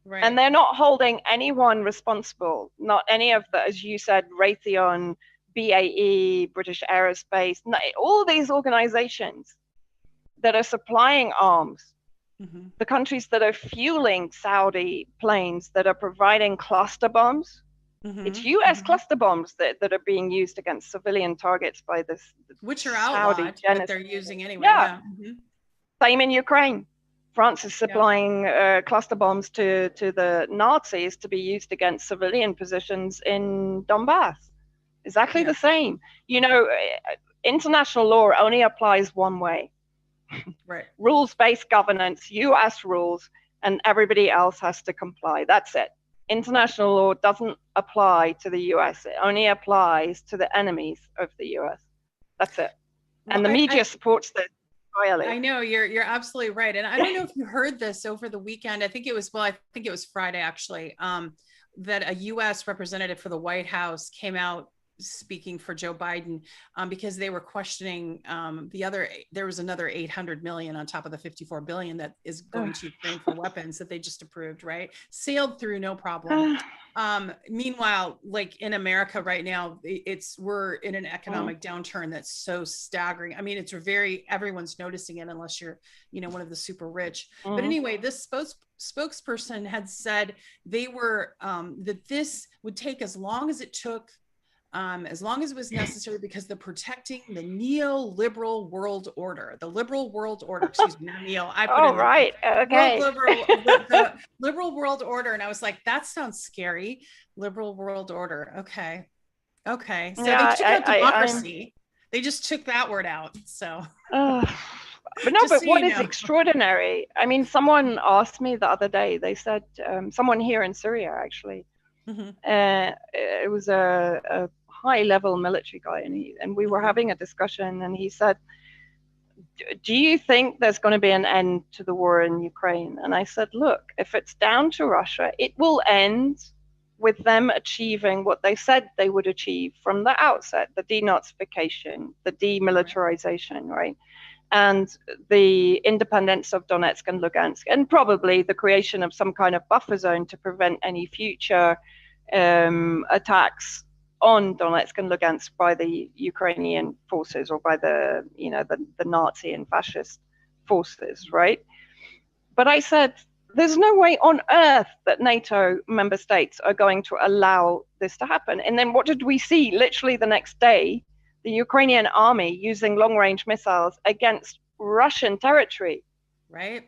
Right. And they're not holding anyone responsible. Not any of the, as you said, Raytheon, BAE, British Aerospace, all these organizations that are supplying arms, the countries that are fueling Saudi planes, that are providing cluster bombs. It's US cluster bombs that are being used against civilian targets by this, which are outlawed, but they're using anyway. Same in Ukraine. France is supplying cluster bombs to the Nazis to be used against civilian positions in Donbass. Exactly the same. You know, international law only applies one way. Right. Rules-based governance, US rules, and everybody else has to comply. That's it. International law doesn't apply to the US. It only applies to the enemies of the US. That's it. Well, and the media supports this entirely. I know, you're absolutely right. And I don't know if you heard this over the weekend. I think it was Friday, actually, that a US representative for the White House came out speaking for Joe Biden because they were questioning there was another 800 million on top of the 54 billion that is going to Ukraine for weapons that they just approved, right? Sailed through, no problem. Meanwhile, like in America right now, we're in an economic downturn that's so staggering. I mean, everyone's noticing it unless you're, one of the super rich. But anyway, this spokesperson had said they were, that this would take as long as it took, as long as it was necessary, because they're protecting the neoliberal world order, the liberal world order, excuse me, not neo. I put in right. Okay. the liberal world order. And I was like, that sounds scary. Liberal world order. Okay. So they took out democracy. They just took that word out. So. But what is extraordinary? I mean, someone asked me the other day, they said, someone here in Syria, actually, it was a high-level military guy, and we were having a discussion, and he said, do you think there's going to be an end to the war in Ukraine? And I said, look, if it's down to Russia, it will end with them achieving what they said they would achieve from the outset, the denazification, the demilitarization, right? And the independence of Donetsk and Lugansk, and probably the creation of some kind of buffer zone to prevent any future attacks on Donetsk and Lugansk by the Ukrainian forces or by the Nazi and fascist forces, right? But I said, there's no way on earth that NATO member states are going to allow this to happen. And then what did we see? Literally the next day, the Ukrainian army using long-range missiles against Russian territory. Right.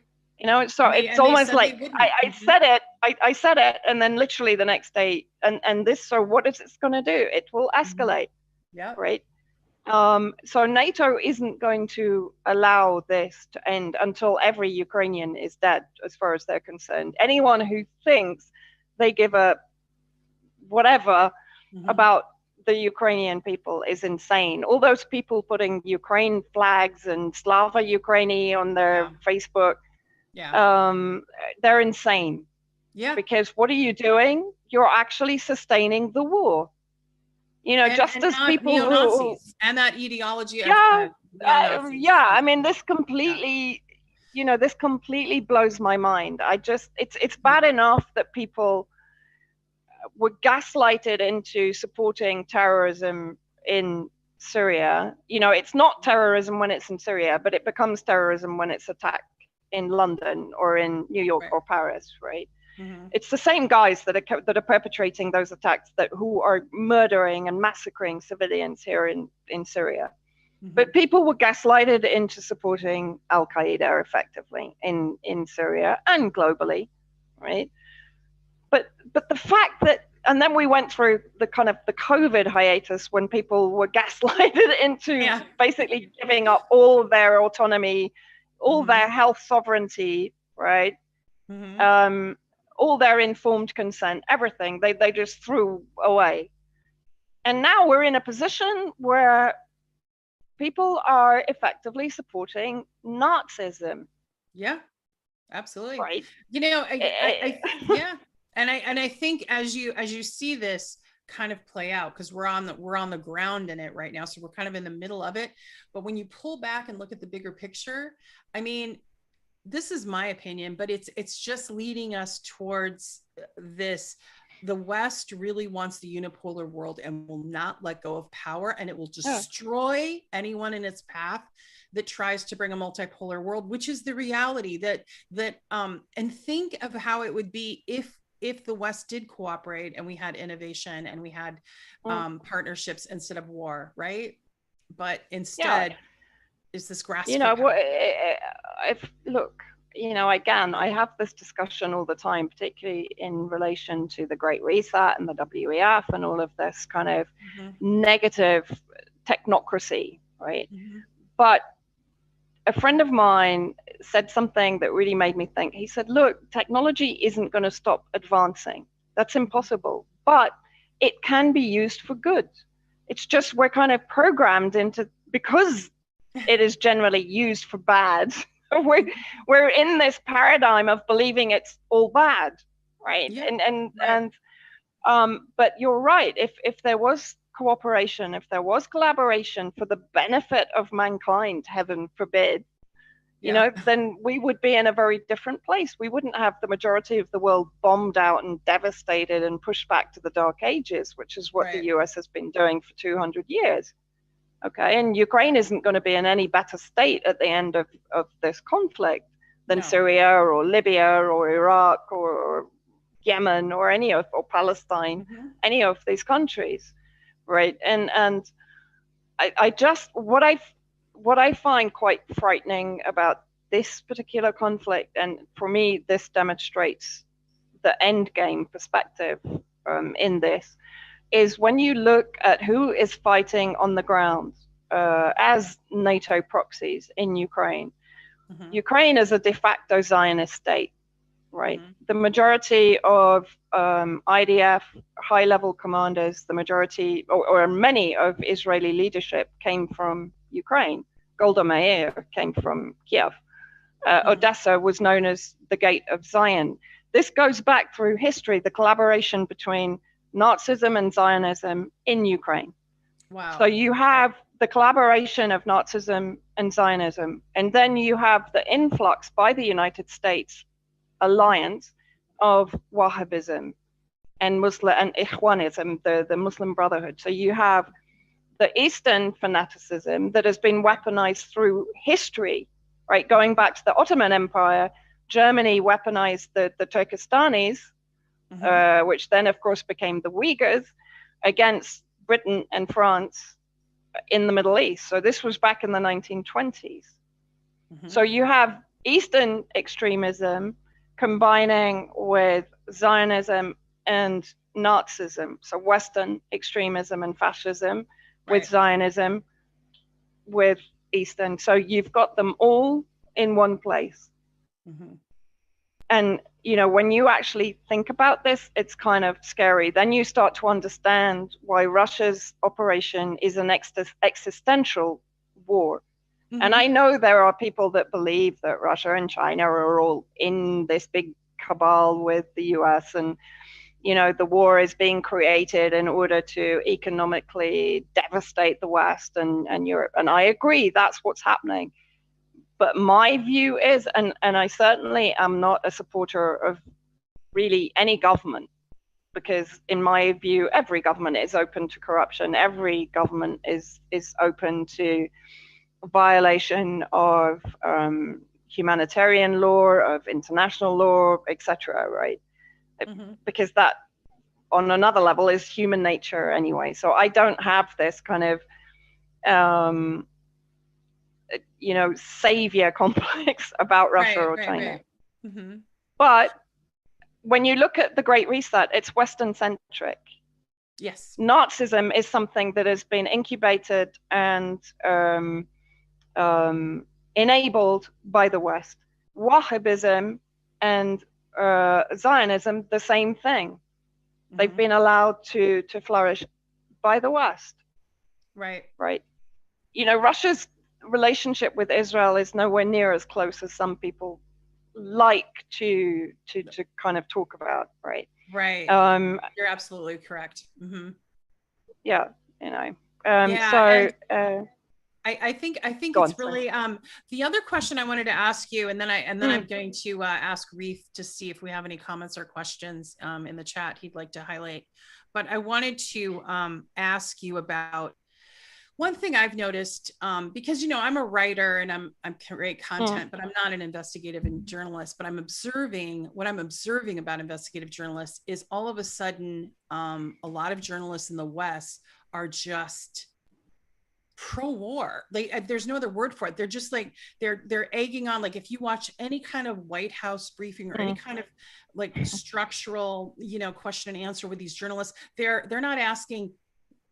So it's almost like I said it, and then literally the next day, and this. So what is this going to do? It will escalate. Yeah. Right. So NATO isn't going to allow this to end until every Ukrainian is dead, as far as they're concerned. Anyone who thinks they give a whatever about the Ukrainian people is insane. All those people putting Ukraine flags and Slava Ukraini on their Facebook, they're insane. Yeah. Because what are you doing? You're actually sustaining the war. You know, just as people neo-Nazis and that ideology. I mean, this completely, you know, this completely blows my mind. It's bad enough that people were gaslighted into supporting terrorism in Syria. You know, it's not terrorism when it's in Syria, but it becomes terrorism when it's attacked in London or in New York or Paris, right? Mm-hmm. It's the same guys that are perpetrating those attacks who are murdering and massacring civilians here in Syria. Mm-hmm. But people were gaslighted into supporting Al-Qaeda effectively in Syria and globally, right? But the fact that, and then we went through the kind of the COVID hiatus when people were gaslighted into basically giving up all their autonomy, all their health sovereignty, right? Mm-hmm. All their informed consent, everything they just threw away. And now we're in a position where people are effectively supporting Nazism. Yeah, absolutely. Right. You know, And I think as you see this kind of play out, because we're on the ground in it right now, so we're kind of in the middle of it. But when you pull back and look at the bigger picture, I mean, this is my opinion, but it's just leading us towards this. The West really wants the unipolar world and will not let go of power, and it will destroy anyone in its path that tries to bring a multipolar world, which is the reality that and think of how it would be if the West did cooperate and we had innovation and we had partnerships instead of war, right? But instead, is this grasping? You know, look, you know, again, I have this discussion all the time, particularly in relation to the Great Reset and the WEF and all of this kind of negative technocracy, right? Mm-hmm. But a friend of mine said something that really made me think. He said, look, technology isn't going to stop advancing. That's impossible. But it can be used for good. It's just we're kind of programmed into, because it is generally used for bad, we're in this paradigm of believing it's all bad, right? Yeah. But you're right. If there was cooperation, if there was collaboration for the benefit of mankind, heaven forbid, you know, then we would be in a very different place. We wouldn't have the majority of the world bombed out and devastated and pushed back to the Dark Ages, which is what the US has been doing for 200 years. Okay, and Ukraine isn't going to be in any better state at the end of this conflict than Syria or Libya or Iraq or Yemen or or Palestine, any of these countries. Right. And I just, what I find quite frightening about this particular conflict, and for me, this demonstrates the end game perspective in this, is when you look at who is fighting on the ground as NATO proxies in Ukraine. Mm-hmm. Ukraine is a de facto Zionist state. Right. Mm-hmm. The majority of IDF high-level commanders, the majority or many of Israeli leadership came from Ukraine. Golda Meir came from Kiev. Odessa was known as the Gate of Zion. This goes back through history, the collaboration between Nazism and Zionism in Ukraine. Wow. So you have the collaboration of Nazism and Zionism, and then you have the influx by the United States alliance of Wahhabism and Muslim and Ikhwanism, the Muslim Brotherhood. So you have the Eastern fanaticism that has been weaponized through history, right? Going back to the Ottoman Empire, Germany weaponized the Turkestanis, which then of course became the Uyghurs, against Britain and France in the Middle East. So this was back in the 1920s. So you have Eastern extremism combining with Zionism and Nazism, so Western extremism and fascism with Zionism, with Eastern. So you've got them all in one place. And, you know, when you actually think about this, it's kind of scary. Then you start to understand why Russia's operation is an existential war. Mm-hmm. And I know there are people that believe that Russia and China are all in this big cabal with the US, and, you know, the war is being created in order to economically devastate the West and Europe. And I agree, that's what's happening. But my view is, and I certainly am not a supporter of really any government, because in my view, every government is open to corruption. Every government is open to violation of humanitarian law, of international law, etc. Right? Mm-hmm. Because that, on another level, is human nature anyway. So I don't have this kind of you know, savior complex about Russia or China. Right. Mm-hmm. But when you look at the Great Reset, it's Western centric. Yes. Nazism is something that has been incubated and enabled by the West. Wahhabism and Zionism, the same thing. Mm-hmm. They've been allowed to flourish by the West. Right. Right. You know, Russia's relationship with Israel is nowhere near as close as some people like to kind of talk about, right? Right. You're absolutely correct. Mm-hmm. Yeah, you know. I think it's really the other question I wanted to ask you, and then I'm going to ask Reade to see if we have any comments or questions in the chat he'd like to highlight. But I wanted to ask you about one thing I've noticed, because, you know, I'm a writer and I'm create content, but I'm not an investigative journalist. But what I'm observing about investigative journalists is all of a sudden, a lot of journalists in the West are just pro-war. There's no other word for it. They're just like they're egging on. Like if you watch any kind of White House briefing or any kind of like structural, you know, question and answer with these journalists, they're not asking,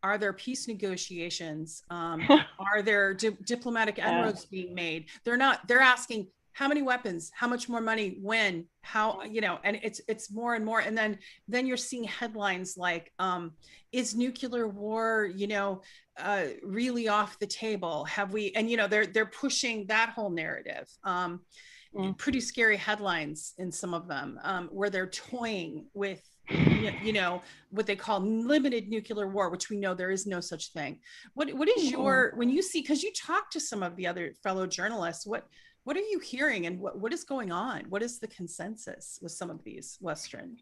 are there peace negotiations? Are there diplomatic inroads being made? They're asking, how many weapons, how much more money, when, how, you know, and it's more and more. And then you're seeing headlines like, is nuclear war, you know, really off the table? Have we, and, you know, they're pushing that whole narrative. Pretty scary headlines in some of them, where they're toying with, you know, what they call limited nuclear war, which we know there is no such thing. What is your, when you see, because you talk to some of the other fellow journalists, what are you hearing, and what is going on? What is the consensus with some of these Western?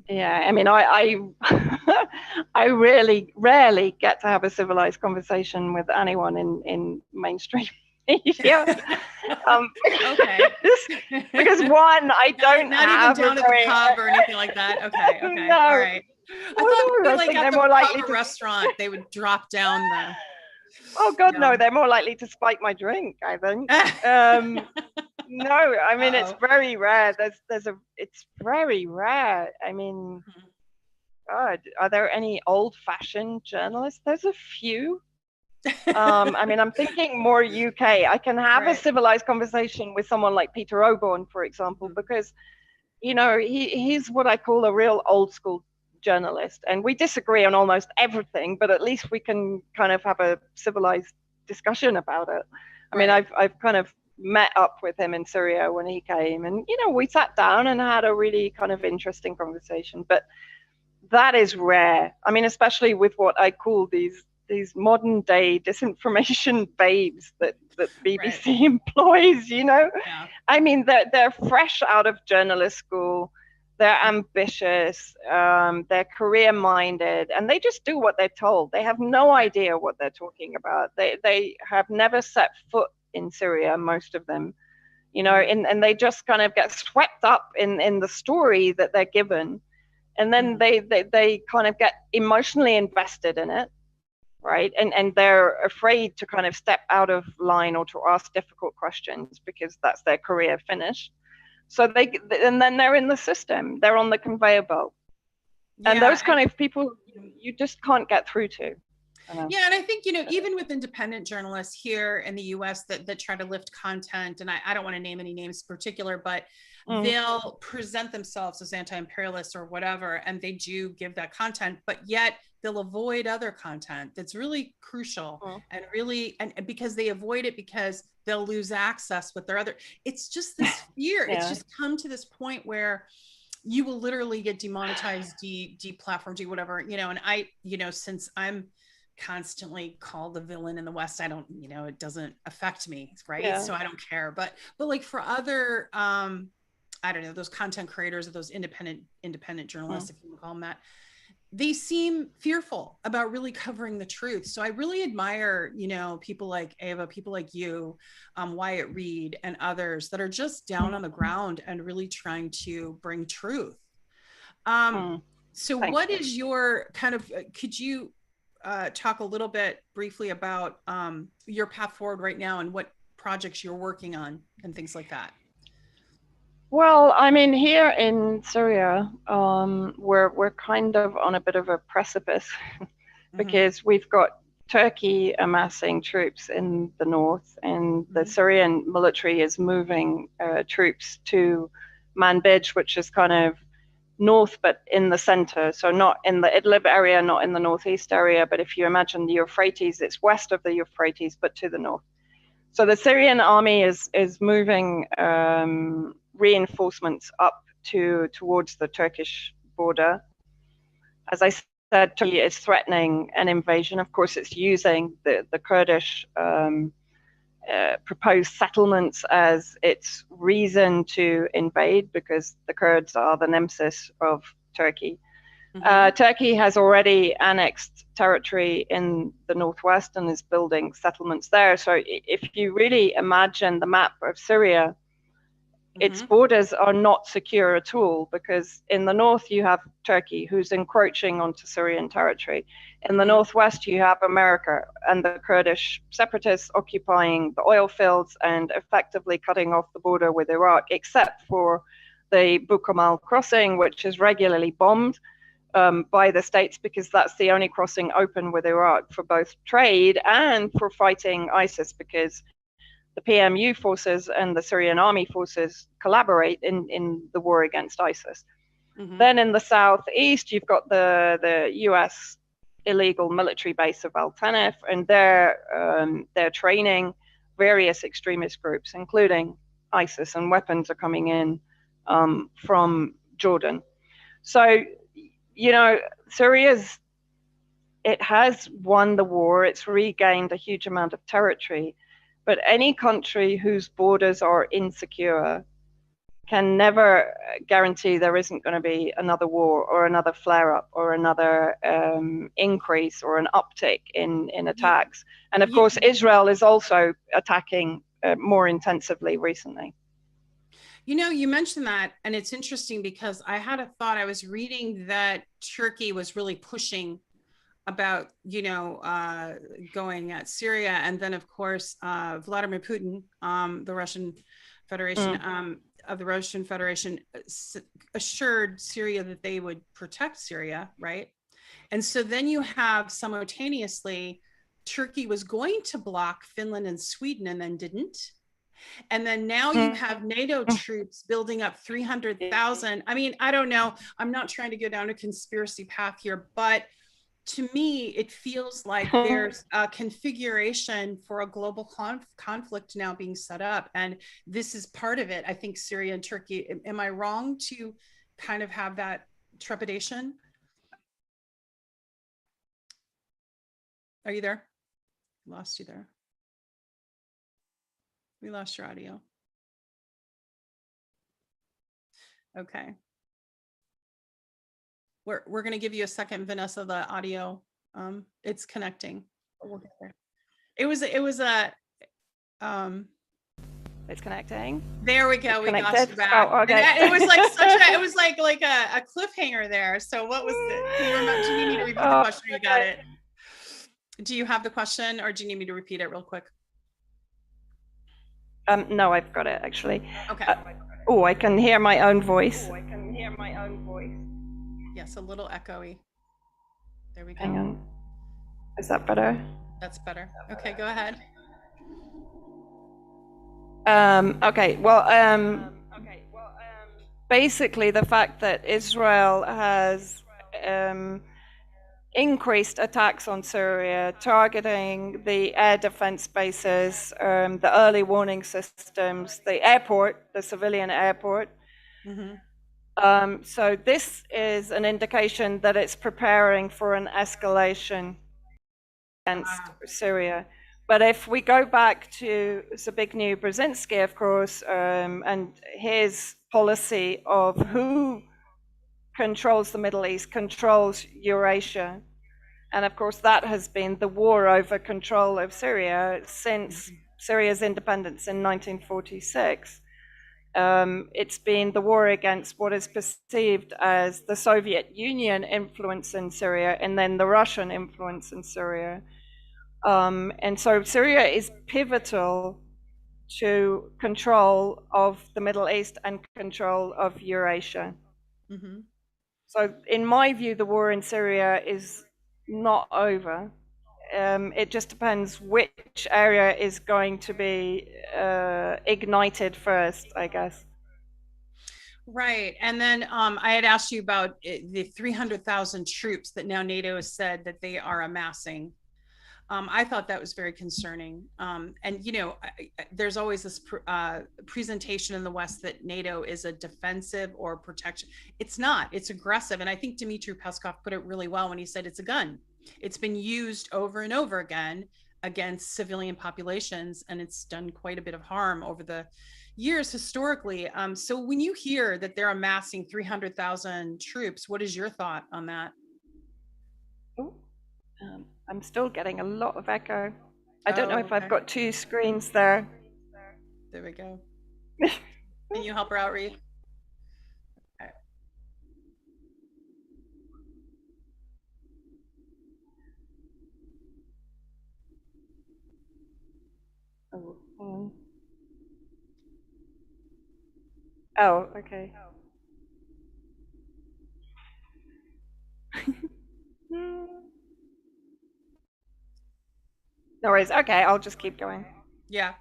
Yeah, I mean, I really rarely get to have a civilized conversation with anyone in mainstream media. Okay. Because one, I don't not have even down at the pub or anything like that. Okay. No. All right. I thought like at the more likely pub restaurant they would drop down the. Oh God, no! They're more likely to spike my drink, I think. No, I mean it's very rare. It's very rare. I mean, God, are there any old-fashioned journalists? There's a few. I mean, I'm thinking more UK. I can have a civilized conversation with someone like Peter Oborne, for example, because, you know, he's what I call a real old school journalist, and we disagree on almost everything, but at least we can kind of have a civilized discussion about it. I mean, I've kind of met up with him in Syria when he came, and, you know, we sat down and had a really kind of interesting conversation, but that is rare. I mean, especially with what I call these modern day disinformation babes that BBC employs, you know. I mean, they're fresh out of journalist school, they're ambitious, they're career minded, and they just do what they're told. They have no idea what they're talking about. They have never set foot in Syria, most of them, you know, and they just kind of get swept up in the story that they're given, and then they kind of get emotionally invested in it. Right. And they're afraid to kind of step out of line or to ask difficult questions because that's their career finished. So and then they're in the system, they're on the conveyor belt. And those kind of people you just can't get through to. Yeah, and I think, you know, even with independent journalists here in the US that try to lift content, and I don't want to name any names in particular, but they'll present themselves as anti-imperialists or whatever, and they do give that content, but yet they'll avoid other content that's really crucial and really, and because they avoid it because they'll lose access with their other, it's just this fear. It's just come to this point where you will literally get demonetized, deplatformed, whatever, you know, and I, you know, since I'm constantly called the villain in the West, I don't, you know, it doesn't affect me, right? So I don't care, but like for other, I don't know, those content creators or those independent journalists, if you want to call them that, they seem fearful about really covering the truth. So I really admire, you know, people like Ava, people like you, Wyatt Reade, and others that are just down on the ground and really trying to bring truth. So what is your kind of, could you talk a little bit briefly about your path forward right now and what projects you're working on and things like that? Well, I mean, here in Syria, we're kind of on a bit of a precipice because we've got Turkey amassing troops in the north, and the Syrian military is moving troops to Manbij, which is kind of north, but in the center. So not in the Idlib area, not in the northeast area, but if you imagine the Euphrates, it's west of the Euphrates, but to the north. So the Syrian army is moving reinforcements up towards the Turkish border. As I said, Turkey is threatening an invasion. Of course, it's using the Kurdish proposed settlements as its reason to invade, because the Kurds are the nemesis of Turkey. Turkey has already annexed territory in the northwest and is building settlements there. So if you really imagine the map of Syria, its borders are not secure at all, because in the north you have Turkey, who's encroaching onto Syrian territory. In the northwest you have America and the Kurdish separatists occupying the oil fields and effectively cutting off the border with Iraq, except for the Bukamal crossing, which is regularly bombed by the states, because that's the only crossing open with Iraq for both trade and for fighting ISIS, because the PMU forces and the Syrian army forces collaborate in the war against ISIS. Then in the southeast, you've got the US illegal military base of Al Tanif, and they're training various extremist groups, including ISIS, and weapons are coming in from Jordan. So, you know, it has won the war, it's regained a huge amount of territory, but any country whose borders are insecure can never guarantee there isn't going to be another war or another flare-up or another increase or an uptick in attacks. And of course, Israel is also attacking more intensively recently. You know, you mentioned that, and it's interesting because I had a thought. I was reading that Turkey was really pushing about, you know, going at Syria, and then of course Vladimir Putin, the Russian Federation, of the Russian Federation, assured Syria that they would protect Syria, right? And so then you have simultaneously Turkey was going to block Finland and Sweden and then didn't. And then now you have NATO troops building up 300,000. I mean, I don't know. I'm not trying to go down a conspiracy path here, but to me, it feels like there's a configuration for a global conflict now being set up. And this is part of it. I think Syria and Turkey, am I wrong to kind of have that trepidation? Are you there? Lost you there. We lost your audio. Okay. We're going to give you a second, Vanessa, the audio. It's connecting. We'll get there. It was a It's connecting. There we go. We got you back. Oh, okay. It was like it was like a cliffhanger there. So what was it? Do you remember? Do you need me to repeat the question? You got it. Do you have the question, or do you need me to repeat it real quick? No, I've got it actually. Okay. Oh, I can hear my own voice. Yes, a little echoey. There we go. Hang on. Is that better? That's better. Okay, go ahead. Okay, well, basically the fact that Israel has increased attacks on Syria, targeting the air defense bases, the early warning systems, the airport, the civilian airport. So this is an indication that it's preparing for an escalation against Syria. But if we go back to Zbigniew Brzezinski, of course, and his policy of who controls the Middle East, controls Eurasia. And of course, that has been the war over control of Syria since Syria's independence in 1946. It's been the war against what is perceived as the Soviet Union influence in Syria and then the Russian influence in Syria. And so Syria is pivotal to control of the Middle East and control of Eurasia. So in my view, the war in Syria is not over. It just depends which area is going to be ignited first, I guess. Right. And then I had asked you about the 300,000 troops that now NATO has said that they are amassing. I thought that was very concerning. And, you know, there's always this presentation in the West that NATO is a defensive or protection. It's not, it's aggressive. And I think Dmitry Peskov put it really well when he said it's a gun. It's been used over and over again against civilian populations, and it's done quite a bit of harm over the years historically. So when you hear that they're amassing 300,000 troops, what is your thought on that? I'm still getting a lot of echo. I don't know if I've got two screens there. There we go. Can you help her out, Reade? Okay. Oh, okay. No worries. Okay, I'll just keep going. Yeah.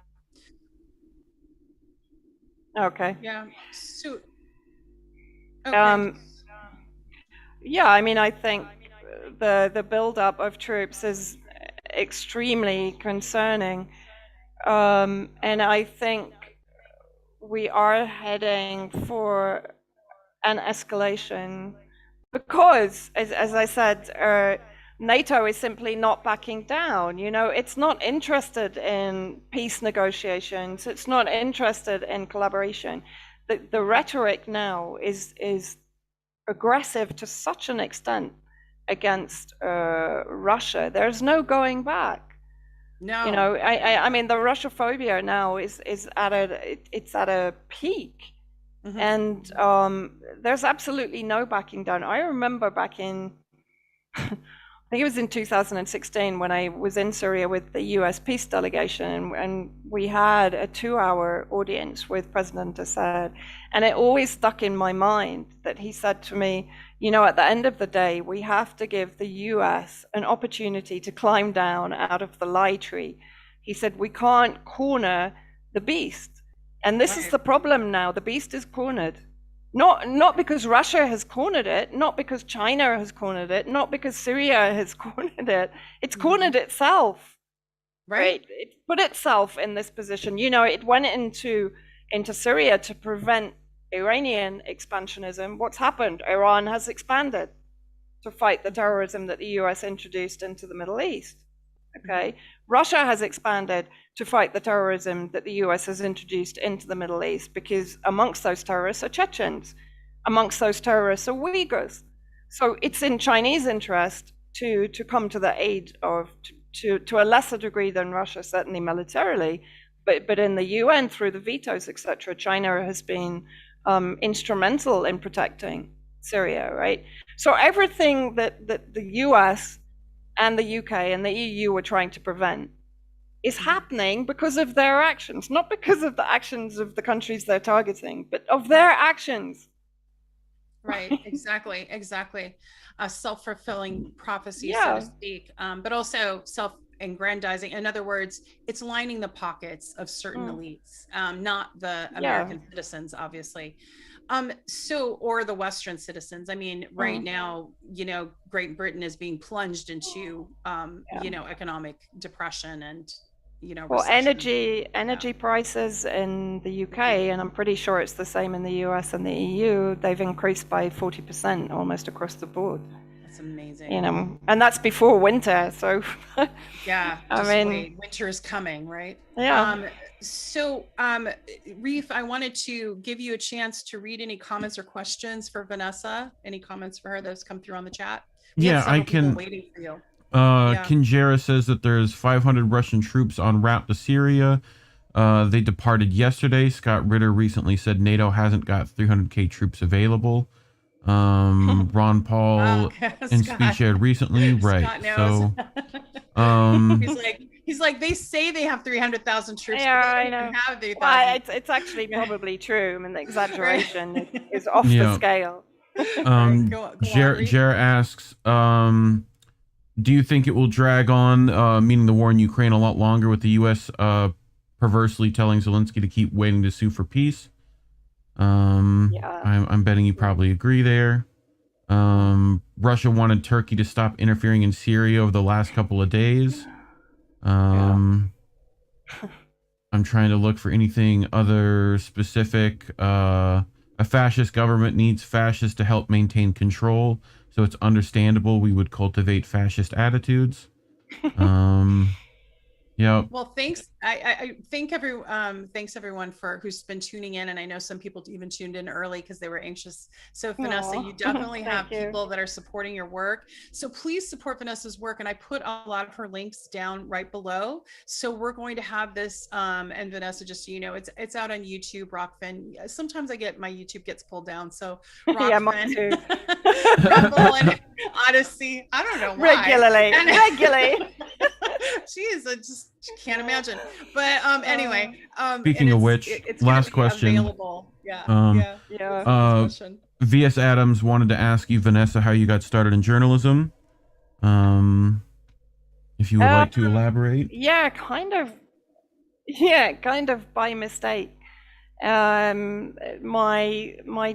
Okay. Yeah. So. Okay. Yeah, I mean, I think the buildup of troops is extremely concerning, and I think we are heading for an escalation because, as I said, NATO is simply not backing down. You know, it's not interested in peace negotiations. It's not interested in collaboration. The rhetoric now is aggressive to such an extent against Russia. There's no going back. No. You know, I mean, the Russophobia now is at a peak. And there's absolutely no backing down. I remember back in, I think it was in 2016 when I was in Syria with the US peace delegation, and we had a 2-hour audience with President Assad. And it always stuck in my mind that he said to me, you know, at the end of the day, we have to give the US an opportunity to climb down out of the lie tree. He said, we can't corner the beast. And this is the problem now. The beast is cornered. Not because Russia has cornered it, not because China has cornered it, not because Syria has cornered it. It's cornered itself. Right? It put itself in this position. You know, it went into Syria to prevent Iranian expansionism. What's happened? Iran has expanded to fight the terrorism that the US introduced into the Middle East. Okay. Russia has expanded to fight the terrorism that the US has introduced into the Middle East, because amongst those terrorists are Chechens, amongst those terrorists are Uyghurs. So it's in Chinese interest to come to the aid of, to a lesser degree than Russia, certainly militarily, but in the UN through the vetoes, etc. China has been instrumental in protecting Syria, right? So everything that the US and the UK and the EU were trying to prevent is happening because of their actions, not because of the actions of the countries they're targeting, but of their actions. Right, exactly. A self-fulfilling prophecy, so Yeah. to speak, but also self-aggrandizing. In other words, it's lining the pockets of certain elites, not the American citizens, obviously. Or the Western citizens. I mean, right now, Great Britain is being plunged into, economic depression and, Well, recession. energy prices in the UK, and I'm pretty sure it's the same in the US and the EU, they've increased by 40% almost across the board. That's amazing. And that's before winter. So yeah, I mean, wait, winter is coming, right? Yeah. Reef, I wanted to give you a chance to read any comments or questions for Vanessa. Any comments for her that's come through on the chat? Yeah, I can. Waiting for you. Kinjera says that there's 500 Russian troops en route to Syria. They departed yesterday. Scott Ritter recently said NATO hasn't got 300k troops available. Ron Paul in speech shared recently, right? So, he's like they say they have 300,000 troops. Yeah, I know. Have 3,000. Well, it's actually probably true. I mean, the exaggeration is off the scale. Jer asks, do you think it will drag on, meaning the war in Ukraine, a lot longer with the U.S. Perversely telling Zelensky to keep waiting to sue for peace? I'm betting you probably agree there. Russia wanted Turkey to stop interfering in Syria over the last couple of days. I'm trying to look for anything other specific. A fascist government needs fascists to help maintain control, so it's understandable we would cultivate fascist attitudes. Yeah. Well, thanks. I thank thanks everyone for who's been tuning in, and I know some people even tuned in early because they were anxious. So Vanessa, you definitely have people that are supporting your work. So please support Vanessa's work, and I put a lot of her links down right below. So we're going to have this, and Vanessa, just so you know, it's out on YouTube. Rockfin. Sometimes my YouTube gets pulled down. So Rockfin, mine too. Rumble and Odyssey. I don't know why. Regularly. Jeez, I just can't imagine. But anyway, speaking of which, it's last question. Available. Yeah. VS Adams wanted to ask you, Vanessa, how you got started in journalism. If you would like to elaborate. Yeah, kind of by mistake. My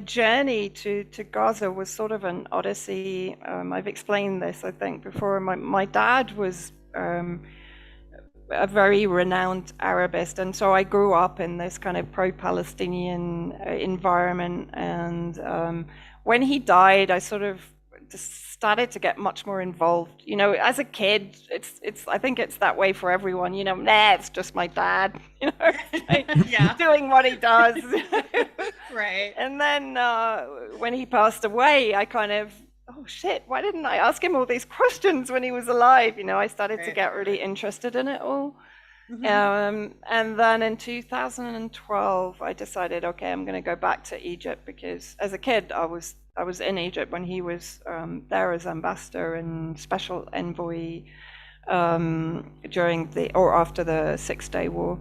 journey to Gaza was sort of an odyssey. I've explained this, I think, before. My dad was a very renowned Arabist, and so I grew up in this kind of pro-Palestinian environment. And when he died, I sort of started to get much more involved. As a kid, I think it's that way for everyone. It's just my dad. Doing what he does. Right. And then when he passed away, I kind of, oh shit, why didn't I ask him all these questions when he was alive? I started to get really interested in it all. And then in 2012, I decided, okay, I'm going to go back to Egypt, because as a kid, I was in Egypt when he was there as ambassador and special envoy during after the 6-Day War.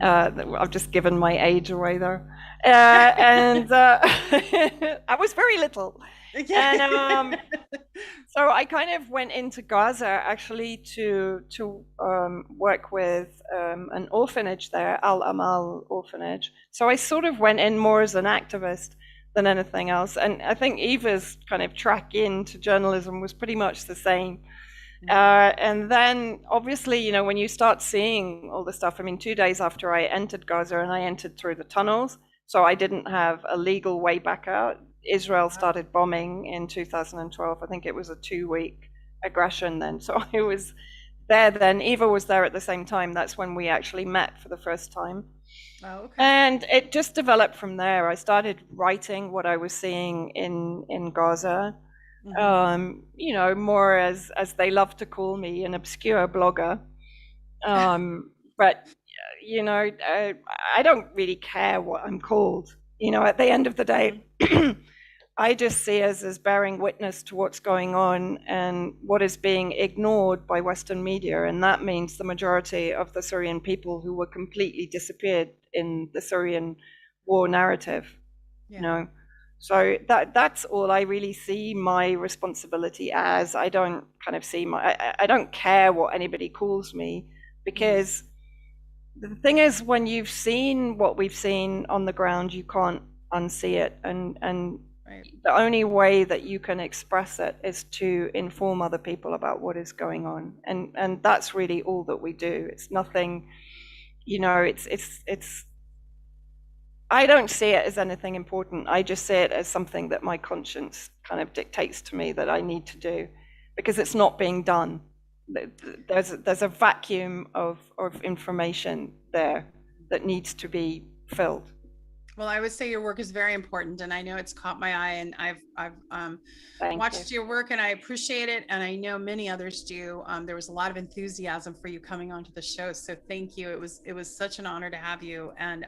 I've just given my age away there. And I was very little. And so I kind of went into Gaza actually to work with an orphanage there, Al Amal orphanage. So I sort of went in more as an activist than anything else. And I think Eva's kind of track into journalism was pretty much the same. And then obviously, when you start seeing all the stuff, 2 days after I entered Gaza, and I entered through the tunnels, so I didn't have a legal way back out. Israel started bombing in 2012. I think it was a 2-week aggression then. So I was there then. Eva was there at the same time. That's when we actually met for the first time. Oh, okay. And it just developed from there. I started writing what I was seeing in Gaza. More as they love to call me, an obscure blogger. But I don't really care what I'm called. At the end of the day, I just see us as bearing witness to what's going on and what is being ignored by Western media. And that means the majority of the Syrian people who were completely disappeared in the Syrian war narrative. So that's all I really see my responsibility as. I don't kind of see I don't care what anybody calls me, because the thing is, when you've seen what we've seen on the ground, you can't unsee it, and Right. the only way that you can express it is to inform other people about what is going on, and that's really all that we do. It's nothing, you know, it's I don't see it as anything important. I just see it as something that my conscience kind of dictates to me that I need to do, because it's not being done. There's a vacuum of information there that needs to be filled. Well, I would say your work is very important, and I know it's caught my eye, and I've watched your work, and I appreciate it, and I know many others do. There was a lot of enthusiasm for you coming onto the show, so thank you. It was such an honor to have you, and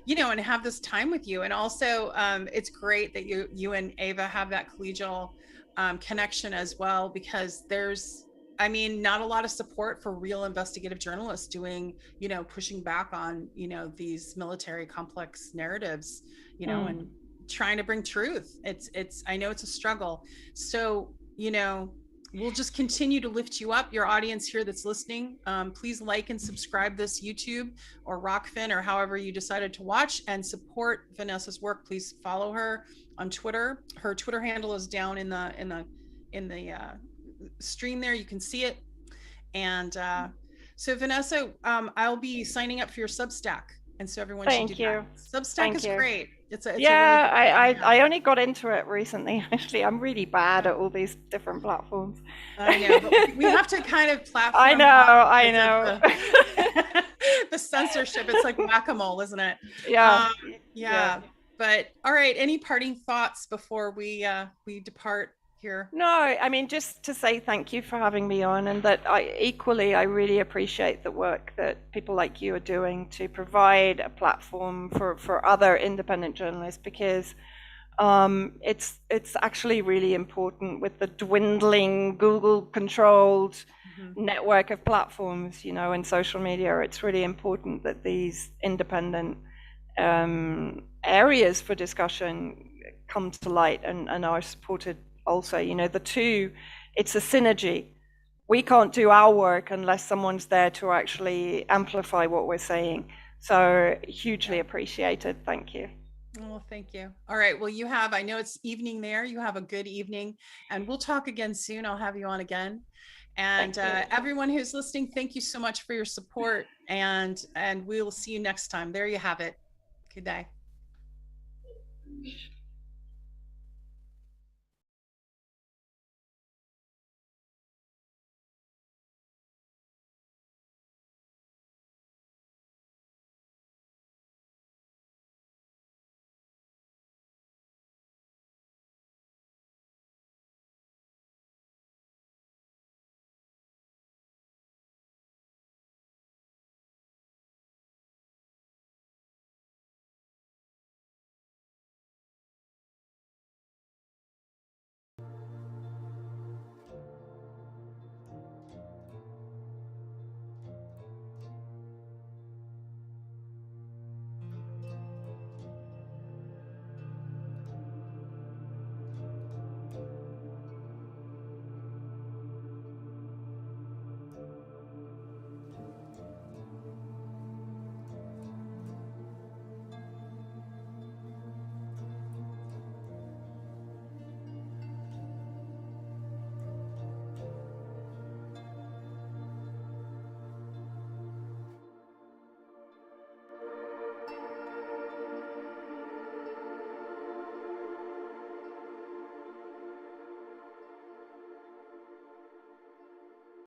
you know, and have this time with you. And also, it's great that you and Ava have that collegial connection as well, because there's, I mean, not a lot of support for real investigative journalists doing, you know, pushing back on, you know, these military complex narratives, you know, and trying to bring truth. I know it's a struggle. So, you know, we'll just continue to lift you up. Your audience here that's listening, please like and subscribe this YouTube or Rockfin or however you decided to watch, and support Vanessa's work. Please follow her on Twitter. Her Twitter handle is down in the stream there. You can see it. And so Vanessa, I'll be signing up for your Substack, and so everyone should do that. Substack is great. It's I only got into it recently. Actually, I'm really bad at all these different platforms. I know, but we have to kind of platform. I know. The censorship. It's like whack-a-mole, isn't it? Yeah. But all right. Any parting thoughts before we depart here? No, I mean, just to say thank you for having me on, and that I really appreciate the work that people like you are doing to provide a platform for other independent journalists, because it's actually really important with the dwindling Google controlled network of platforms, you know, and social media. It's really important that these independent areas for discussion come to light and are supported also. You know, the two, it's a synergy. We can't do our work unless someone's there to actually amplify what we're saying. So hugely appreciated. Thank you. Well, thank you. All right. Well, you have, I know it's evening there. You have a good evening, and we'll talk again soon. I'll have you on again. And everyone who's listening, thank you so much for your support, and we'll see you next time. There you have it. Good day.